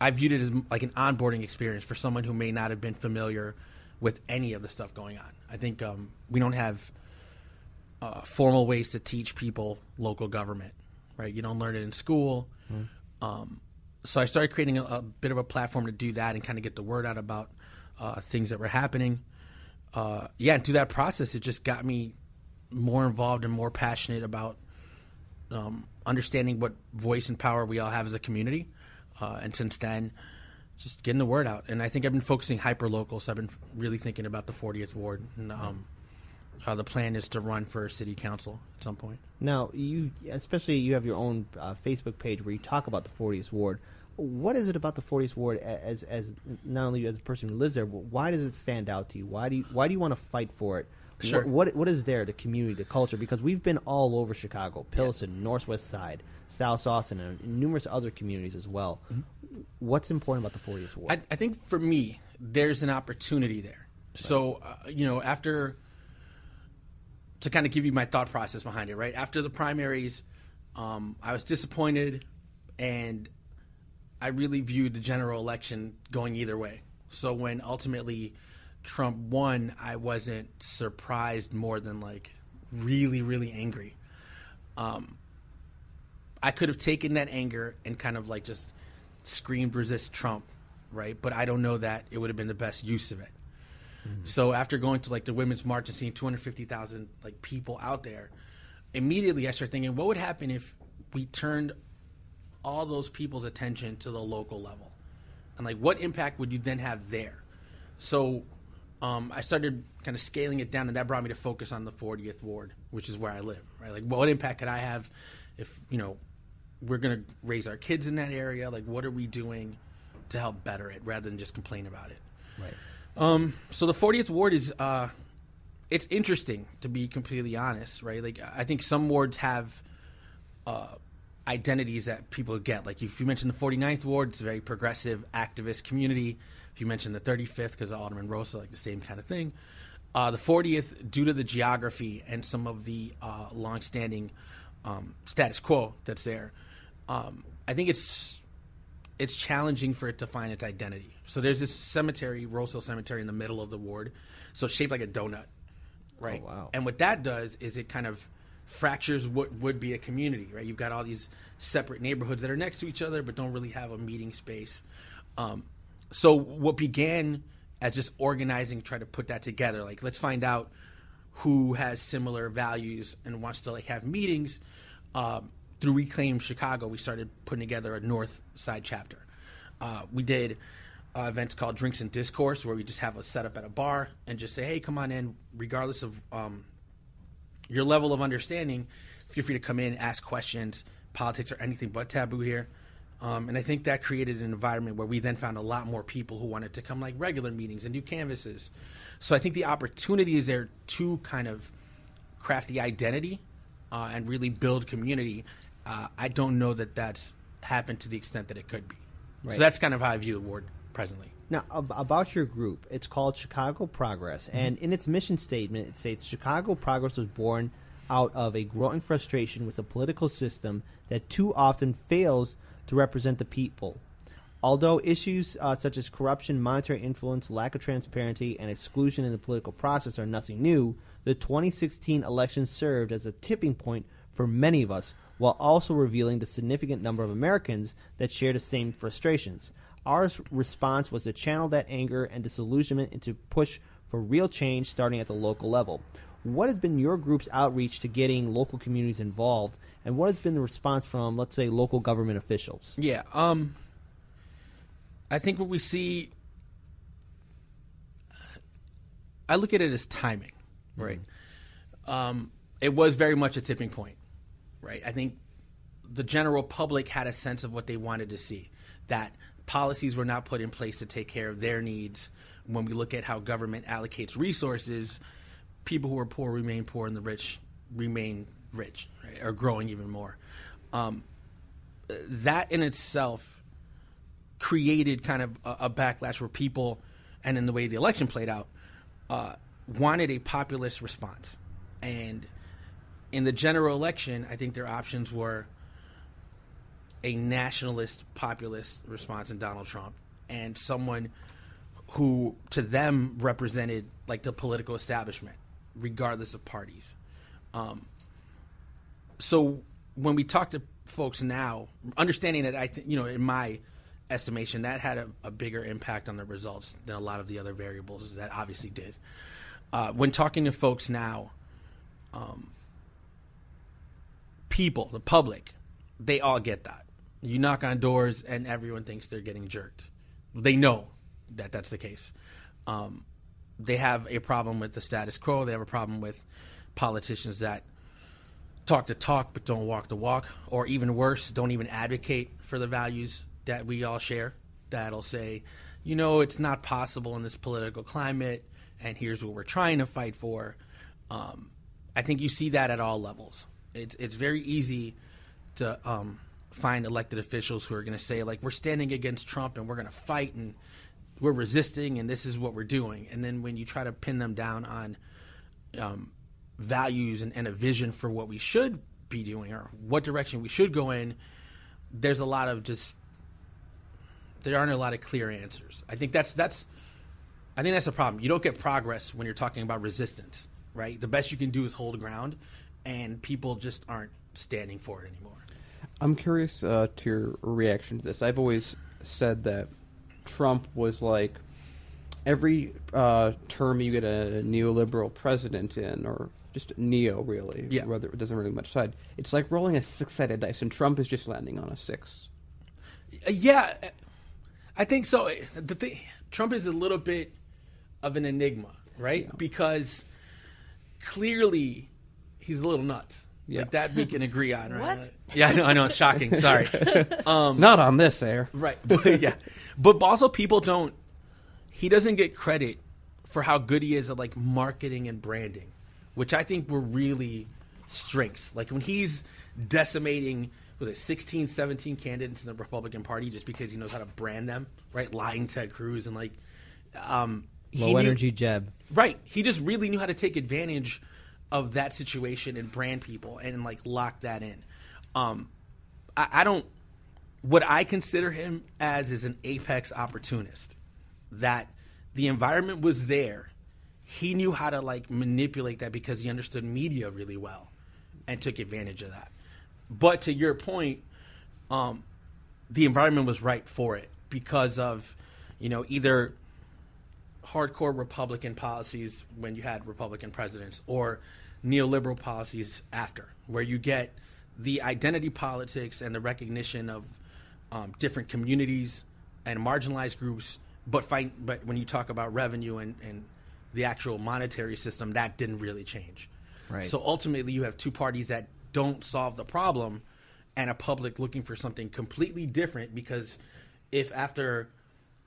I viewed it as like an onboarding experience for someone who may not have been familiar with any of the stuff going on. I think we don't have formal ways to teach people local government, right? You don't learn it in school. So I started creating a bit of a platform to do that and kind of get the word out about things that were happening. And through that process, it just got me more involved and more passionate about understanding what voice and power we all have as a community. And since then, just getting the word out. And I think I've been focusing hyper-local, so I've been really thinking about the 40th Ward. And the plan is to run for city council at some point. Now, you have your own Facebook page where you talk about the 40th Ward. What is it about the 40th Ward as not only as a person who lives there, but why does it stand out to you? Why do you want to fight for it? Sure. What is there, the community, the culture? Because we've been all over Chicago, Pilsen, Northwest Side, South Austin, and numerous other communities as well. Mm-hmm. What's important about the 40th Ward? I think for me, there's an opportunity there. Right. So, to kind of give you my thought process behind it, right? After the primaries, I was disappointed, and I really viewed the general election going either way. So when ultimately Trump won, I wasn't surprised more than really, really angry. I could have taken that anger and kind of just screamed resist Trump, right? But I don't know that it would have been the best use of it. Mm-hmm. So after going to the Women's March and seeing 250,000 people out there, immediately I started thinking, what would happen if we turned all those people's attention to the local level? And what impact would you then have there? So I started kind of scaling it down, and that brought me to focus on the 40th Ward, which is where I live, right? What impact could I have if, we're going to raise our kids in that area? What are we doing to help better it rather than just complain about it? Right. So the 40th Ward is, it's interesting, to be completely honest, right? I think some wards have identities that people get. If you mention the 49th Ward, it's a very progressive, activist community. If you mention the 35th, because of Alderman Rosa, the same kind of thing. The 40th, due to the geography and some of the longstanding status quo that's there, I think it's challenging for it to find its identity. So there's this cemetery, Roseville Cemetery, in the middle of the ward. So it's shaped like a donut, right? Oh, wow. And what that does is it kind of fractures what would be a community, right? You've got all these separate neighborhoods that are next to each other but don't really have a meeting space. So what began as just organizing, try to put that together, let's find out who has similar values and wants to have meetings. Through Reclaim Chicago, we started putting together a North Side chapter. We did events called Drinks and Discourse, where we just have a setup at a bar and just say, hey, come on in, regardless of your level of understanding, feel free to come in, ask questions. Politics are anything but taboo here. And I think that created an environment where we then found a lot more people who wanted to come regular meetings and do canvases. So I think the opportunity is there to kind of craft the identity and really build community. I don't know that that's happened to the extent that it could be. Right. So that's kind of how I view the ward presently. Now, about your group, it's called Chicago Progress, and in its mission statement, it states, Chicago Progress was born out of a growing frustration with a political system that too often fails to represent the people. Although issues such as corruption, monetary influence, lack of transparency, and exclusion in the political process are nothing new, the 2016 election served as a tipping point for many of us, while also revealing the significant number of Americans that share the same frustrations. Our response was to channel that anger and disillusionment into push for real change starting at the local level. What has been your group's outreach to getting local communities involved, and what has been the response from, let's say, local government officials? Yeah, I think what we see, I look at it as timing, right? It was very much a tipping point, right? I think the general public had a sense of what they wanted to see, that policies were not put in place to take care of their needs. When we look at how government allocates resources, people who are poor remain poor and the rich remain rich, right? Or growing even more. That in itself created kind of a backlash where people, and in the way the election played out, wanted a populist response. And in the general election, I think their options were a nationalist populist response in Donald Trump and someone who to them represented the political establishment regardless of parties. So when we talk to folks now, understanding that I think, in my estimation, that had a bigger impact on the results than a lot of the other variables that obviously did. When talking to folks now, people, the public, they all get that. You knock on doors and everyone thinks they're getting jerked. They know that that's the case. They have a problem with the status quo. They have a problem with politicians that talk the talk but don't walk the walk, or even worse, don't even advocate for the values that we all share. That'll say, it's not possible in this political climate, and here's what we're trying to fight for. I think you see that at all levels. It's very easy to find elected officials who are going to say, like, we're standing against Trump and we're going to fight and we're resisting and this is what we're doing. And then when you try to pin them down on values and a vision for what we should be doing or what direction we should go in, there's a lot of there aren't a lot of clear answers. I think that's the problem. You don't get progress when you're talking about resistance, right? The best you can do is hold ground, and people just aren't standing for it anymore. I'm curious to your reaction to this. I've always said that Trump was like every term you get a neoliberal president in, or just neo, really, whether it doesn't really much side. It's like rolling a six-sided dice, and Trump is just landing on a six. Yeah, I think so. Trump is a little bit of an enigma, right? Yeah. Because clearly he's a little nuts. Yeah. Like that we can agree on, right? What? Yeah, I know. It's shocking. Sorry. Not on this air. Right. But also people he doesn't get credit for how good he is at like marketing and branding, which I think were really strengths. Like when he's decimating, 16, 17 candidates in the Republican Party just because he knows how to brand them, right? Lying Ted Cruz and low energy Jeb. Right. He just really knew how to take advantage of that situation and brand people and like lock that in. What I consider him as is an apex opportunist, that the environment was there. He knew how to like manipulate that because he understood media really well and took advantage of that. But to your point, the environment was right for it because of, either hardcore Republican policies when you had Republican presidents or neoliberal policies after, where you get the identity politics and the recognition of different communities and marginalized groups, but when you talk about revenue and the actual monetary system, that didn't really change. Right. So ultimately you have two parties that don't solve the problem and a public looking for something completely different, because if after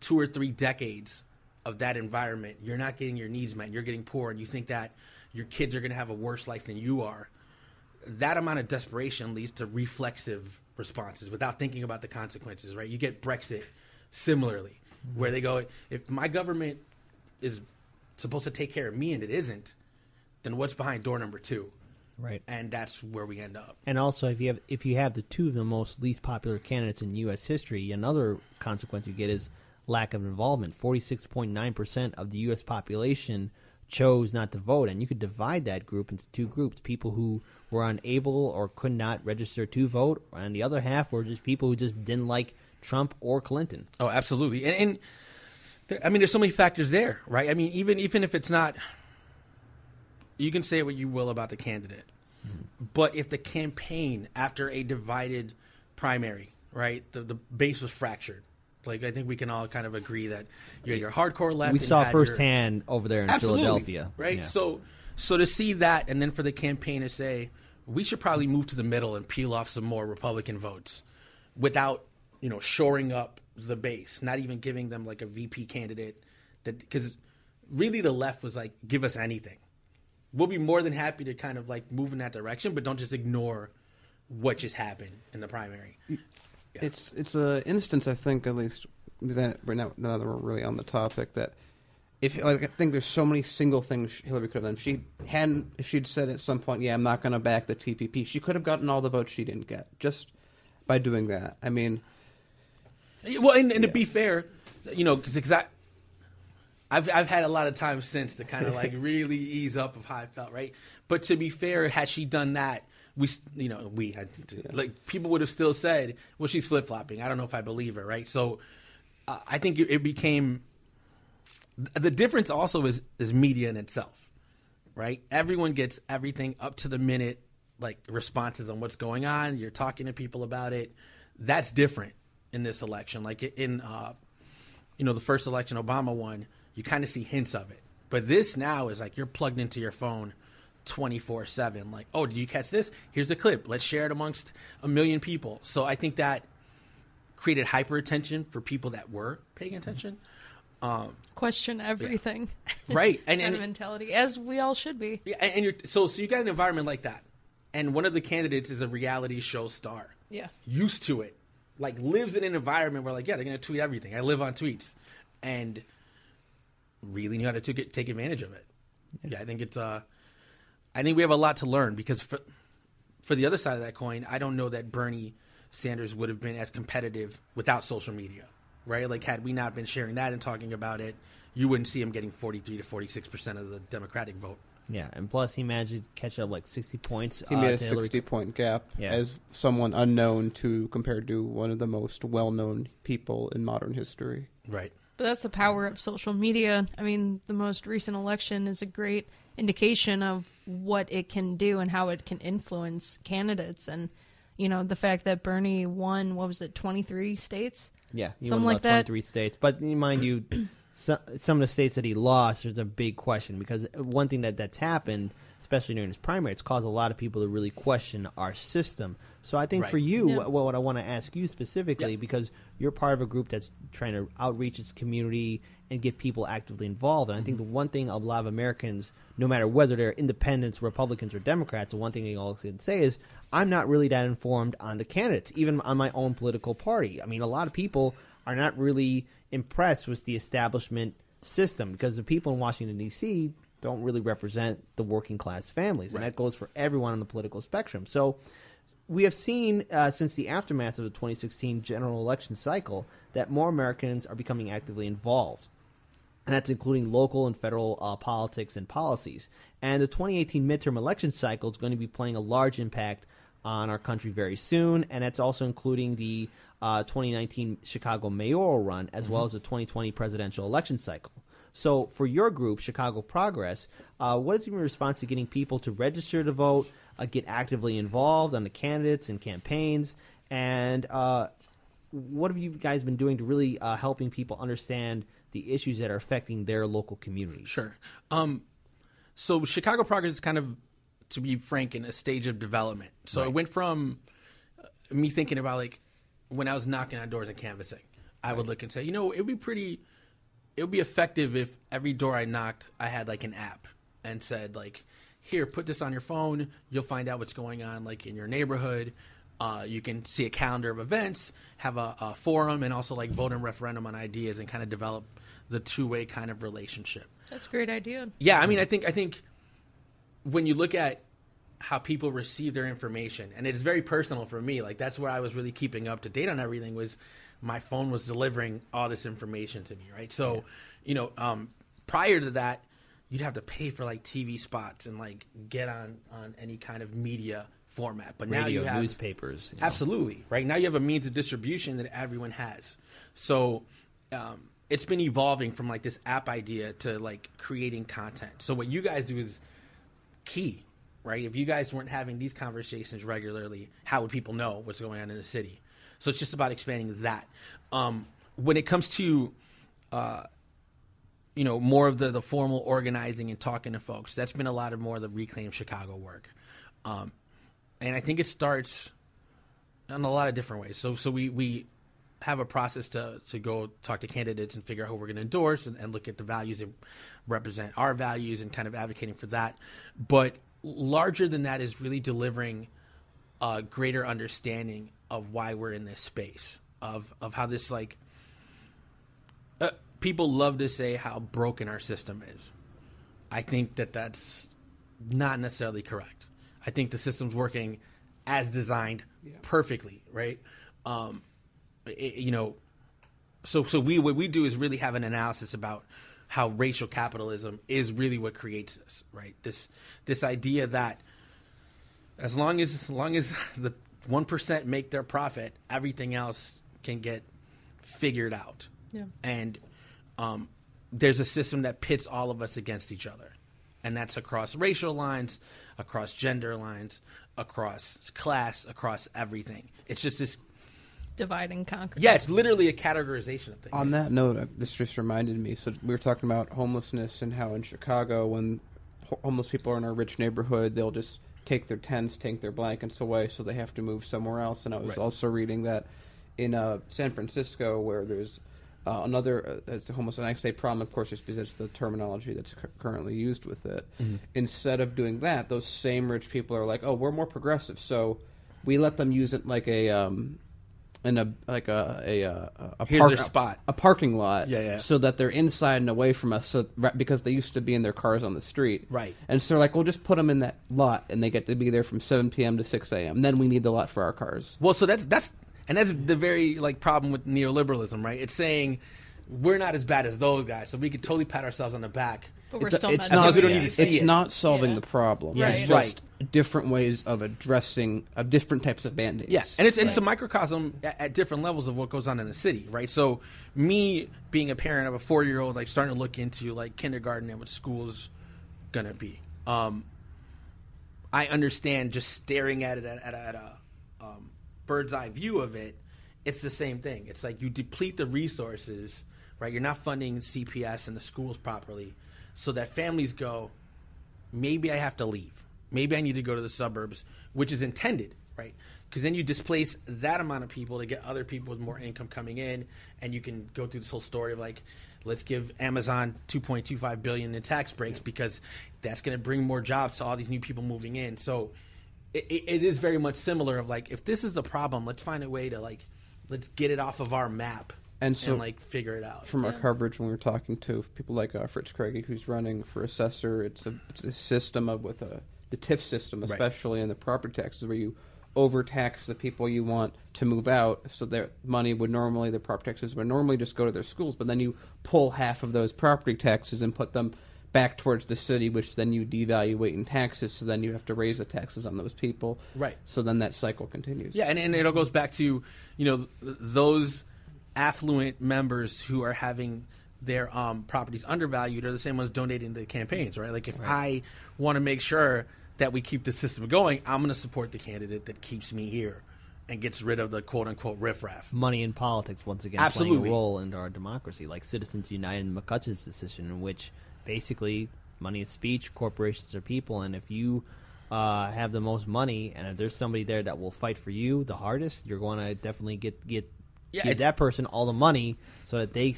2 or 3 decades of that environment, you're not getting your needs met, you're getting poor, and you think that your kids are going to have a worse life than you are, that amount of desperation leads to reflexive responses without thinking about the consequences, right? You get Brexit similarly, where they go, if my government is supposed to take care of me and it isn't, then what's behind door number 2? Right. And that's where we end up. And also, if you have the two of the most least popular candidates in U.S. history, another consequence you get is lack of involvement. 46.9% of the U.S. population chose not to vote, and you could divide that group into two groups: people who were unable or could not register to vote, and the other half were just people who just didn't like Trump or Clinton. Oh, absolutely. And there's so many factors there, right? I mean, even if it's not, you can say what you will about the candidate, but if the campaign after a divided primary, right, the base was fractured. Like, I think we can all kind of agree that you had your hardcore left. We saw firsthand over there in Philadelphia. Right? Yeah. So to see that, and then for the campaign to say, we should probably move to the middle and peel off some more Republican votes without, shoring up the base, not even giving them like a VP candidate, because really the left was like, give us anything. We'll be more than happy to kind of like move in that direction, but don't just ignore what just happened in the primary. Yeah. It's an instance, I think, at least, because right now that we're really on the topic, that I think there's so many single things Hillary could have done. If she'd said at some point, I'm not going to back the TPP, she could have gotten all the votes she didn't get just by doing that. I mean, well, and to be fair, because I've had a lot of time since to kind of like really ease up of how I felt, right? But to be fair, had she done that, like people would have still said, well, she's flip flopping. I don't know if I believe her, right? So I think it became the difference. Also, is media in itself, right? Everyone gets everything up to the minute, like responses on what's going on. You're talking to people about it. That's different in this election. Like in the first election Obama won. You kind of see hints of it. But this now is like you're plugged into your phone 24/7. Like, oh, did you catch this? Here's a clip. Let's share it amongst a million people. So I think that created hyper attention for people that were paying attention. Question everything. Yeah. Right. And mentality, as we all should be. Yeah, and so you got an environment like that. And one of the candidates is a reality show star. Yeah. Used to it. Like lives in an environment where like, yeah, they're going to tweet everything. I live on tweets. And really knew how to take advantage of it. Yeah, I think it's I think we have a lot to learn because for the other side of that coin, I don't know that Bernie Sanders would have been as competitive without social media, right? Like had we not been sharing that and talking about it, you wouldn't see him getting 43 to 46% of the Democratic vote. Yeah, and plus he managed to catch up like 60 points. He made a 60-point gap as someone unknown compared to one of the most well-known people in modern history. Right. But that's the power of social media. I mean, the most recent election is a great indication of what it can do and how it can influence candidates. And, the fact that Bernie won, 23 states? Yeah, he something won like that. 23 states. But mind you, some of the states that he lost, there's a big question. Because one thing that's happened, especially during his primary, it's caused a lot of people to really question our system. So I think for you, what I want to ask you specifically, because you're part of a group that's trying to outreach its community and get people actively involved. And I think the one thing a lot of Americans, no matter whether they're independents, Republicans, or Democrats, the one thing they all can say is, I'm not really that informed on the candidates, even on my own political party. I mean, a lot of people are not really impressed with the establishment system because the people in Washington, D.C., don't really represent the working class families. And that goes for everyone on the political spectrum. So we have seen since the aftermath of the 2016 general election cycle that more Americans are becoming actively involved. And that's including local and federal politics and policies. And the 2018 midterm election cycle is going to be playing a large impact on our country very soon. And that's also including the 2019 Chicago mayoral run as well as the 2020 presidential election cycle. So for your group, Chicago Progress, what is your response to getting people to register to vote, get actively involved on the candidates and campaigns, and what have you guys been doing to really helping people understand the issues that are affecting their local communities? Sure. So Chicago Progress is kind of, to be frank, in a stage of development. So it went from me thinking about like when I was knocking on doors and canvassing, I would look and say, it would be effective if every door I knocked, I had like an app and said like, here, put this on your phone. You'll find out what's going on like in your neighborhood. You can see a calendar of events, have a forum, and also like vote and referendum on ideas and kind of develop the two-way kind of relationship. That's a great idea. Yeah, I mean, I think when you look at how people receive their information, and it is very personal for me, like that's where I was really keeping up to date on everything was my phone was delivering all this information to me, right? So, prior to that, you'd have to pay for like TV spots and like get on any kind of media format. But radio, now you have newspapers. Absolutely, right? Now you have a means of distribution that everyone has. So it's been evolving from like this app idea to like creating content. So what you guys do is key, right? If you guys weren't having these conversations regularly, how would people know what's going on in the city? So it's just about expanding that. When it comes to, more of the formal organizing and talking to folks, that's been a lot of more of the Reclaim Chicago work. And I think it starts in a lot of different ways. So we have a process to go talk to candidates and figure out who we're going to endorse and look at the values that represent our values and kind of advocating for that. But larger than that is really delivering a greater understanding of why we're in this space, of how this like people love to say how broken our system is. I think that's not necessarily correct. I think the system's working as designed perfectly, right? So what we do is really have an analysis about how racial capitalism is really what creates this, right? This idea that as long as the 1% make their profit, everything else can get figured out. Yeah. And there's a system that pits all of us against each other. And that's across racial lines, across gender lines, across class, across everything. It's just this divide and conquer. Yeah, it's literally a categorization of things. On that note, this just reminded me. So we were talking about homelessness and how in Chicago, when homeless people are in our rich neighborhood, they'll just take their tents, take their blankets away, so they have to move somewhere else. And I was also reading that in San Francisco, where there's another it's a homeless, and I say problem, of course, just because it's the terminology that's currently used with it. Mm-hmm. Instead of doing that, those same rich people are like, "Oh, we're more progressive," so we let them use it like their spot, a parking lot, so that they're inside and away from us, so because they used to be in their cars on the street, right? And so they're like, we'll just put them in that lot, and they get to be there from 7 p.m. to 6 a.m. Then we need the lot for our cars. Well, so that's the very problem with neoliberalism, right? It's saying we're not as bad as those guys, so we could totally pat ourselves on the back. But we're still not doing it. We don't need to see it's not solving the problem. Yeah, it's just different ways of addressing different types of band-aids. Yeah, and it's a microcosm at different levels of what goes on in the city, right? So me being a parent of a 4-year-old, like starting to look into like kindergarten and what school's gonna be. I understand just staring at it at a bird's eye view of it. It's the same thing. It's like you deplete the resources, right? You're not funding CPS and the schools properly, so that families go, maybe I have to leave. Maybe I need to go to the suburbs, which is intended, right? Because then you displace that amount of people to get other people with more income coming in, and you can go through this whole story of like, let's give Amazon $2.25 billion in tax breaks because that's going to bring more jobs to all these new people moving in. So it is very much similar of like, if this is the problem, let's find a way to like, let's get it off of our map and like figure it out. From our coverage, when we were talking to people like Fritz Craigie, who's running for assessor, it's a system of with the TIF system, especially in the property taxes, where you overtax the people you want to move out, so their money would normally, their property taxes would normally just go to their schools, but then you pull half of those property taxes and put them back towards the city, which then you devaluate in taxes, so then you have to raise the taxes on those people. Right. So then that cycle continues. Yeah, and it all goes back to, those affluent members who are having their properties undervalued are the same ones donating to campaigns, right? Like if I want to make sure that we keep the system going, I'm going to support the candidate that keeps me here and gets rid of the quote-unquote riffraff. Money in politics, once again, playing a role in our democracy, like Citizens United and McCutcheon's decision, in which basically money is speech, corporations are people, and if you have the most money and if there's somebody there that will fight for you the hardest, you're going to definitely give that person all the money so that they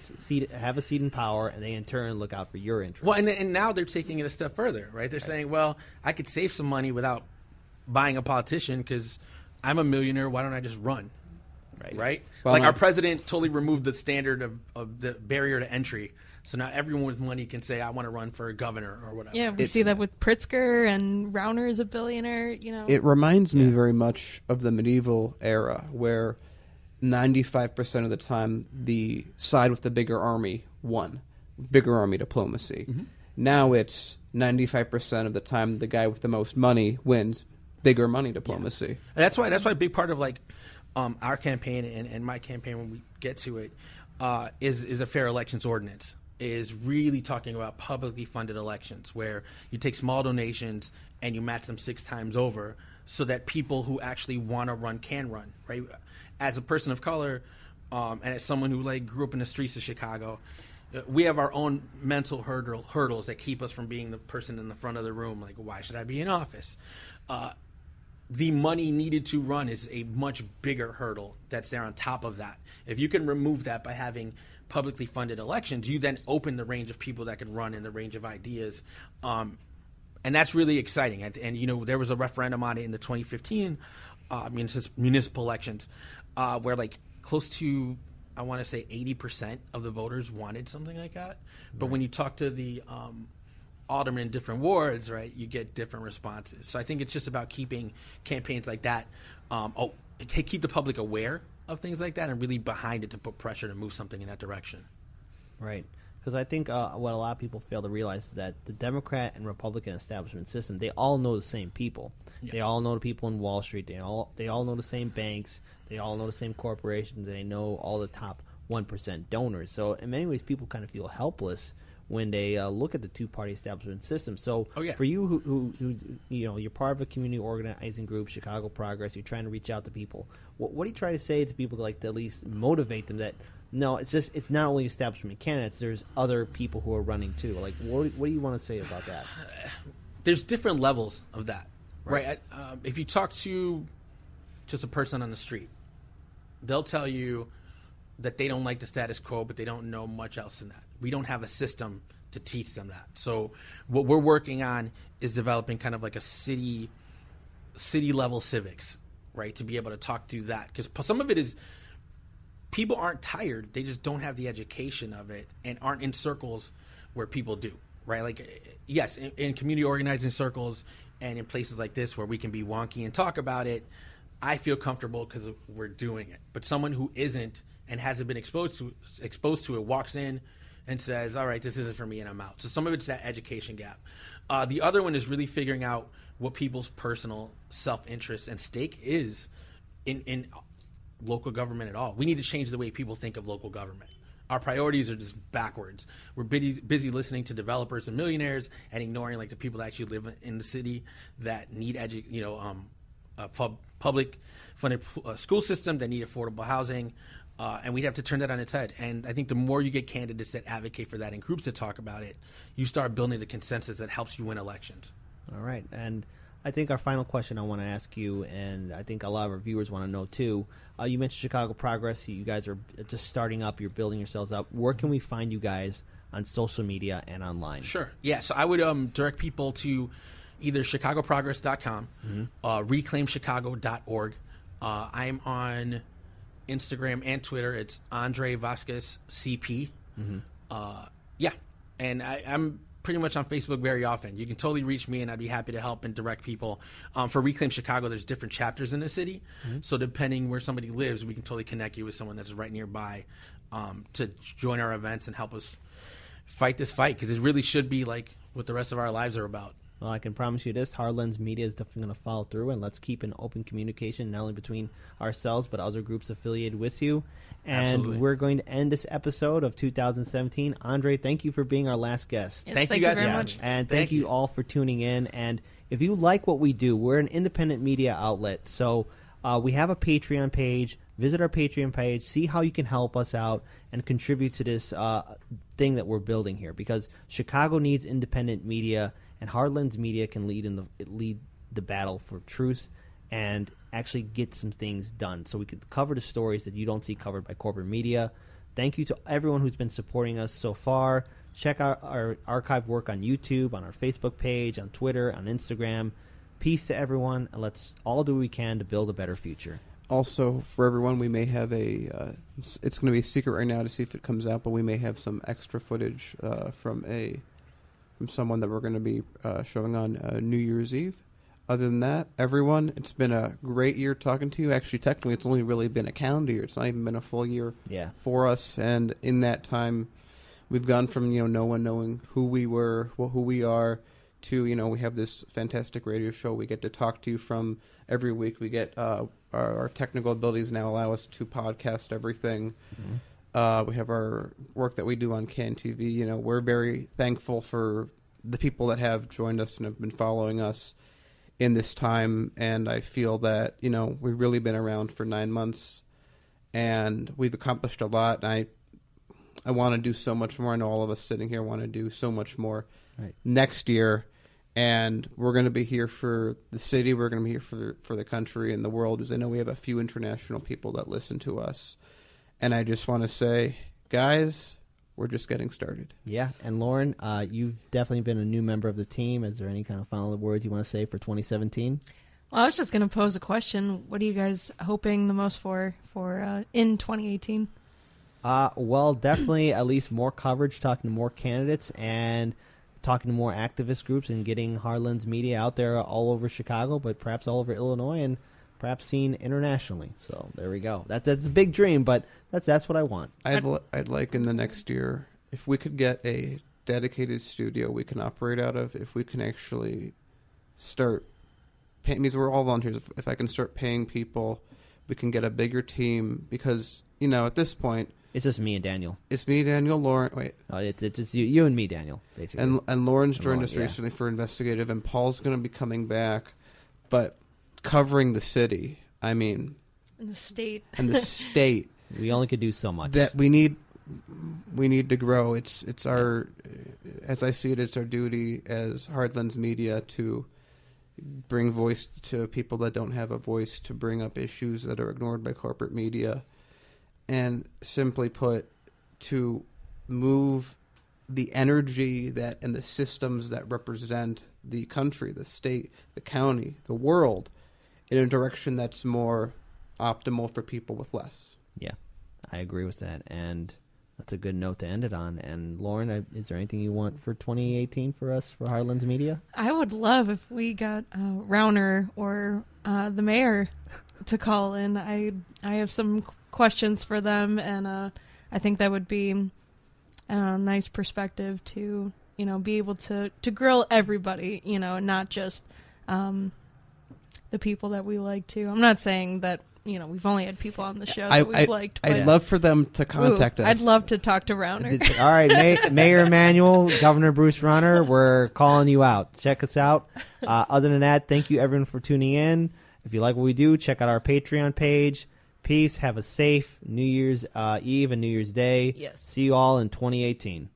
have a seat in power, and they in turn look out for your interests. Well, and now they're taking it a step further, right? They're saying, well, I could save some money without buying a politician because I'm a millionaire. Why don't I just run? Right? Well, like our president totally removed the standard of the barrier to entry. So now everyone with money can say, I want to run for governor or whatever. Yeah, we see that with Pritzker, and Rauner is a billionaire, It reminds me very much of the medieval era, where 95% of the time the side with the bigger army won. Bigger army diplomacy. Mm-hmm. Now it's 95% of the time the guy with the most money wins. Bigger money diplomacy. Yeah. That's why a big part of like our campaign and my campaign, when we get to it, is a fair elections ordinance. Is really talking about publicly funded elections where you take small donations and you match them 6 times over, so that people who actually want to run can run, right? As a person of color, and as someone who like grew up in the streets of Chicago, we have our own mental hurdles that keep us from being the person in the front of the room. Like, why should I be in office? The money needed to run is a much bigger hurdle that's there on top of that. If you can remove that by having publicly funded elections, you then open the range of people that could run in the range of ideas. And that's really exciting. And there was a referendum on it in the 2015 municipal elections where like close to, I want to say 80% of the voters wanted something like that. But when you talk to the aldermen in different wards, right, you get different responses. So I think it's just about keeping campaigns like that, keep the public aware of things like that and really behind it to put pressure to move something in that direction. Right. Because I think what a lot of people fail to realize is that the Democrat and Republican establishment system, they all know the same people. Yeah. They all know the people in Wall Street. They all know the same banks. They all know the same corporations. And they know all the top 1% donors. So in many ways, people kind of feel helpless when they look at the two-party establishment system. So for you who you're part of a community organizing group, Chicago Progress, you're trying to reach out to people. What do you try to say to people to at least motivate them that, no, it's not only establishment candidates, there's other people who are running too. What do you want to say about that? There's different levels of that, right? If you talk to just a person on the street, they'll tell you that they don't like the status quo, but they don't know much else than that. We don't have a system to teach them that. So what we're working on is developing kind of like a city level civics, right? To be able to talk through that. Because some of it is people aren't tired. They just don't have the education of it and aren't in circles where people do, right? Like, yes, in community organizing circles and in places like this where we can be wonky and talk about it, I feel comfortable because we're doing it. But someone who isn't and hasn't been exposed to it walks in and says, all right, this isn't for me, and I'm out. So some of it's that education gap. The other one is really figuring out what people's personal self-interest and stake is in local government at all. We need to change the way people think of local government. Our priorities are just backwards. We're busy listening to developers and millionaires and ignoring the people that actually live in the city that need a public funded school system, that need affordable housing. And we'd have to turn that on its head. And I think the more you get candidates that advocate for that and groups that talk about it, you start building the consensus that helps you win elections. All right. And I think our final question I want to ask you, and I think a lot of our viewers want to know too, you mentioned Chicago Progress. You guys are just starting up. You're building yourselves up. Where can we find you guys on social media and online? Sure. Yeah. So I would direct people to either chicagoprogress.com, reclaimchicago.org. I'm on Instagram and Twitter. It's Andre Vasquez CP. And I'm pretty much on Facebook very often. You can totally reach me, and I'd be happy to help and direct people. For Reclaim Chicago, there's different chapters in the city. So depending where somebody lives, we can totally connect you with someone that's right nearby to join our events and help us fight this fight, because it really should be like what the rest of our lives are about. Well, I can promise you this, Hardlands Media is definitely going to follow through, and let's keep an open communication, not only between ourselves, but other groups affiliated with you. And Absolutely. We're going to end this episode of 2017. Andre, thank you for being our last guest. Yes, thank you guys very much. And thank you all for tuning in. And if you like what we do, we're an independent media outlet. So we have a Patreon page. Visit our Patreon page, see how you can help us out and contribute to this thing that we're building here, because Chicago needs independent media, and Hardlands Media can lead the battle for truth and actually get some things done, so we could cover the stories that you don't see covered by corporate media. Thank you to everyone who's been supporting us so far. Check out our archived work on YouTube, on our Facebook page, on Twitter, on Instagram. Peace to everyone, and let's all do what we can to build a better future. Also, for everyone, we may have it's going to be a secret right now to see if it comes out, but we may have some extra footage from someone that we're going to be showing on New Year's Eve. Other than that, everyone, it's been a great year talking to you. Actually, technically, it's only really been a calendar year. It's not even been a full year for us. And in that time, we've gone from no one knowing who we were, who we are, to we have this fantastic radio show we get to talk to you from every week. We get our technical abilities now allow us to podcast everything. We have our work that we do on CAN TV. We're very thankful for the people that have joined us and have been following us in this time. And I feel that, we've really been around for 9 months and we've accomplished a lot. And I want to do so much more. I know all of us sitting here want to do so much more next year. And we're going to be here for the city. We're going to be here for the country and the world, because I know we have a few international people that listen to us. And I just want to say, guys, we're just getting started. Yeah, and Lauren, you've definitely been a new member of the team. Is there any kind of final words you want to say for 2017? Well, I was just going to pose a question. What are you guys hoping the most for in 2018? Well, definitely at least more coverage, talking to more candidates, and talking to more activist groups, and getting Hardlands Media out there all over Chicago, but perhaps all over Illinois, and perhaps seen internationally. So there we go. That's a big dream, but that's what I want. I'd like in the next year if we could get a dedicated studio we can operate out of, if we can actually start paying, because we're all volunteers, if I can start paying people, we can get a bigger team, because, at this point, it's just me and Daniel. It's me, Daniel, Lauren. Wait. Oh, it's you and me, Daniel, basically. And Lauren's joined us recently for investigative, and Paul's going to be coming back, but covering the city, and the state. We only could do so much. That we need to grow. It's our, as I see it, it's our duty as Hardlands Media to bring voice to people that don't have a voice, to bring up issues that are ignored by corporate media. And simply put, to move the energy that and the systems that represent the country, the state, the county, the world, in a direction that's more optimal for people with less. Yeah, I agree with that. And that's a good note to end it on. And Lauren, is there anything you want for 2018 for us, for Hardlands Media? I would love if we got Rauner or the mayor to call in. I have some questions for them, and I think that would be a nice perspective to be able to grill everybody, not just the people that we like to. I'm not saying that we've only had people on the show that we've liked. But I'd love for them to contact us. I'd love to talk to Rauner. All right, Mayor Emanuel, Governor Bruce Rauner, we're calling you out. Check us out. Other than that, thank you everyone for tuning in. If you like what we do, check out our Patreon page. Peace. Have a safe New Year's Eve and New Year's Day. Yes. See you all in 2018.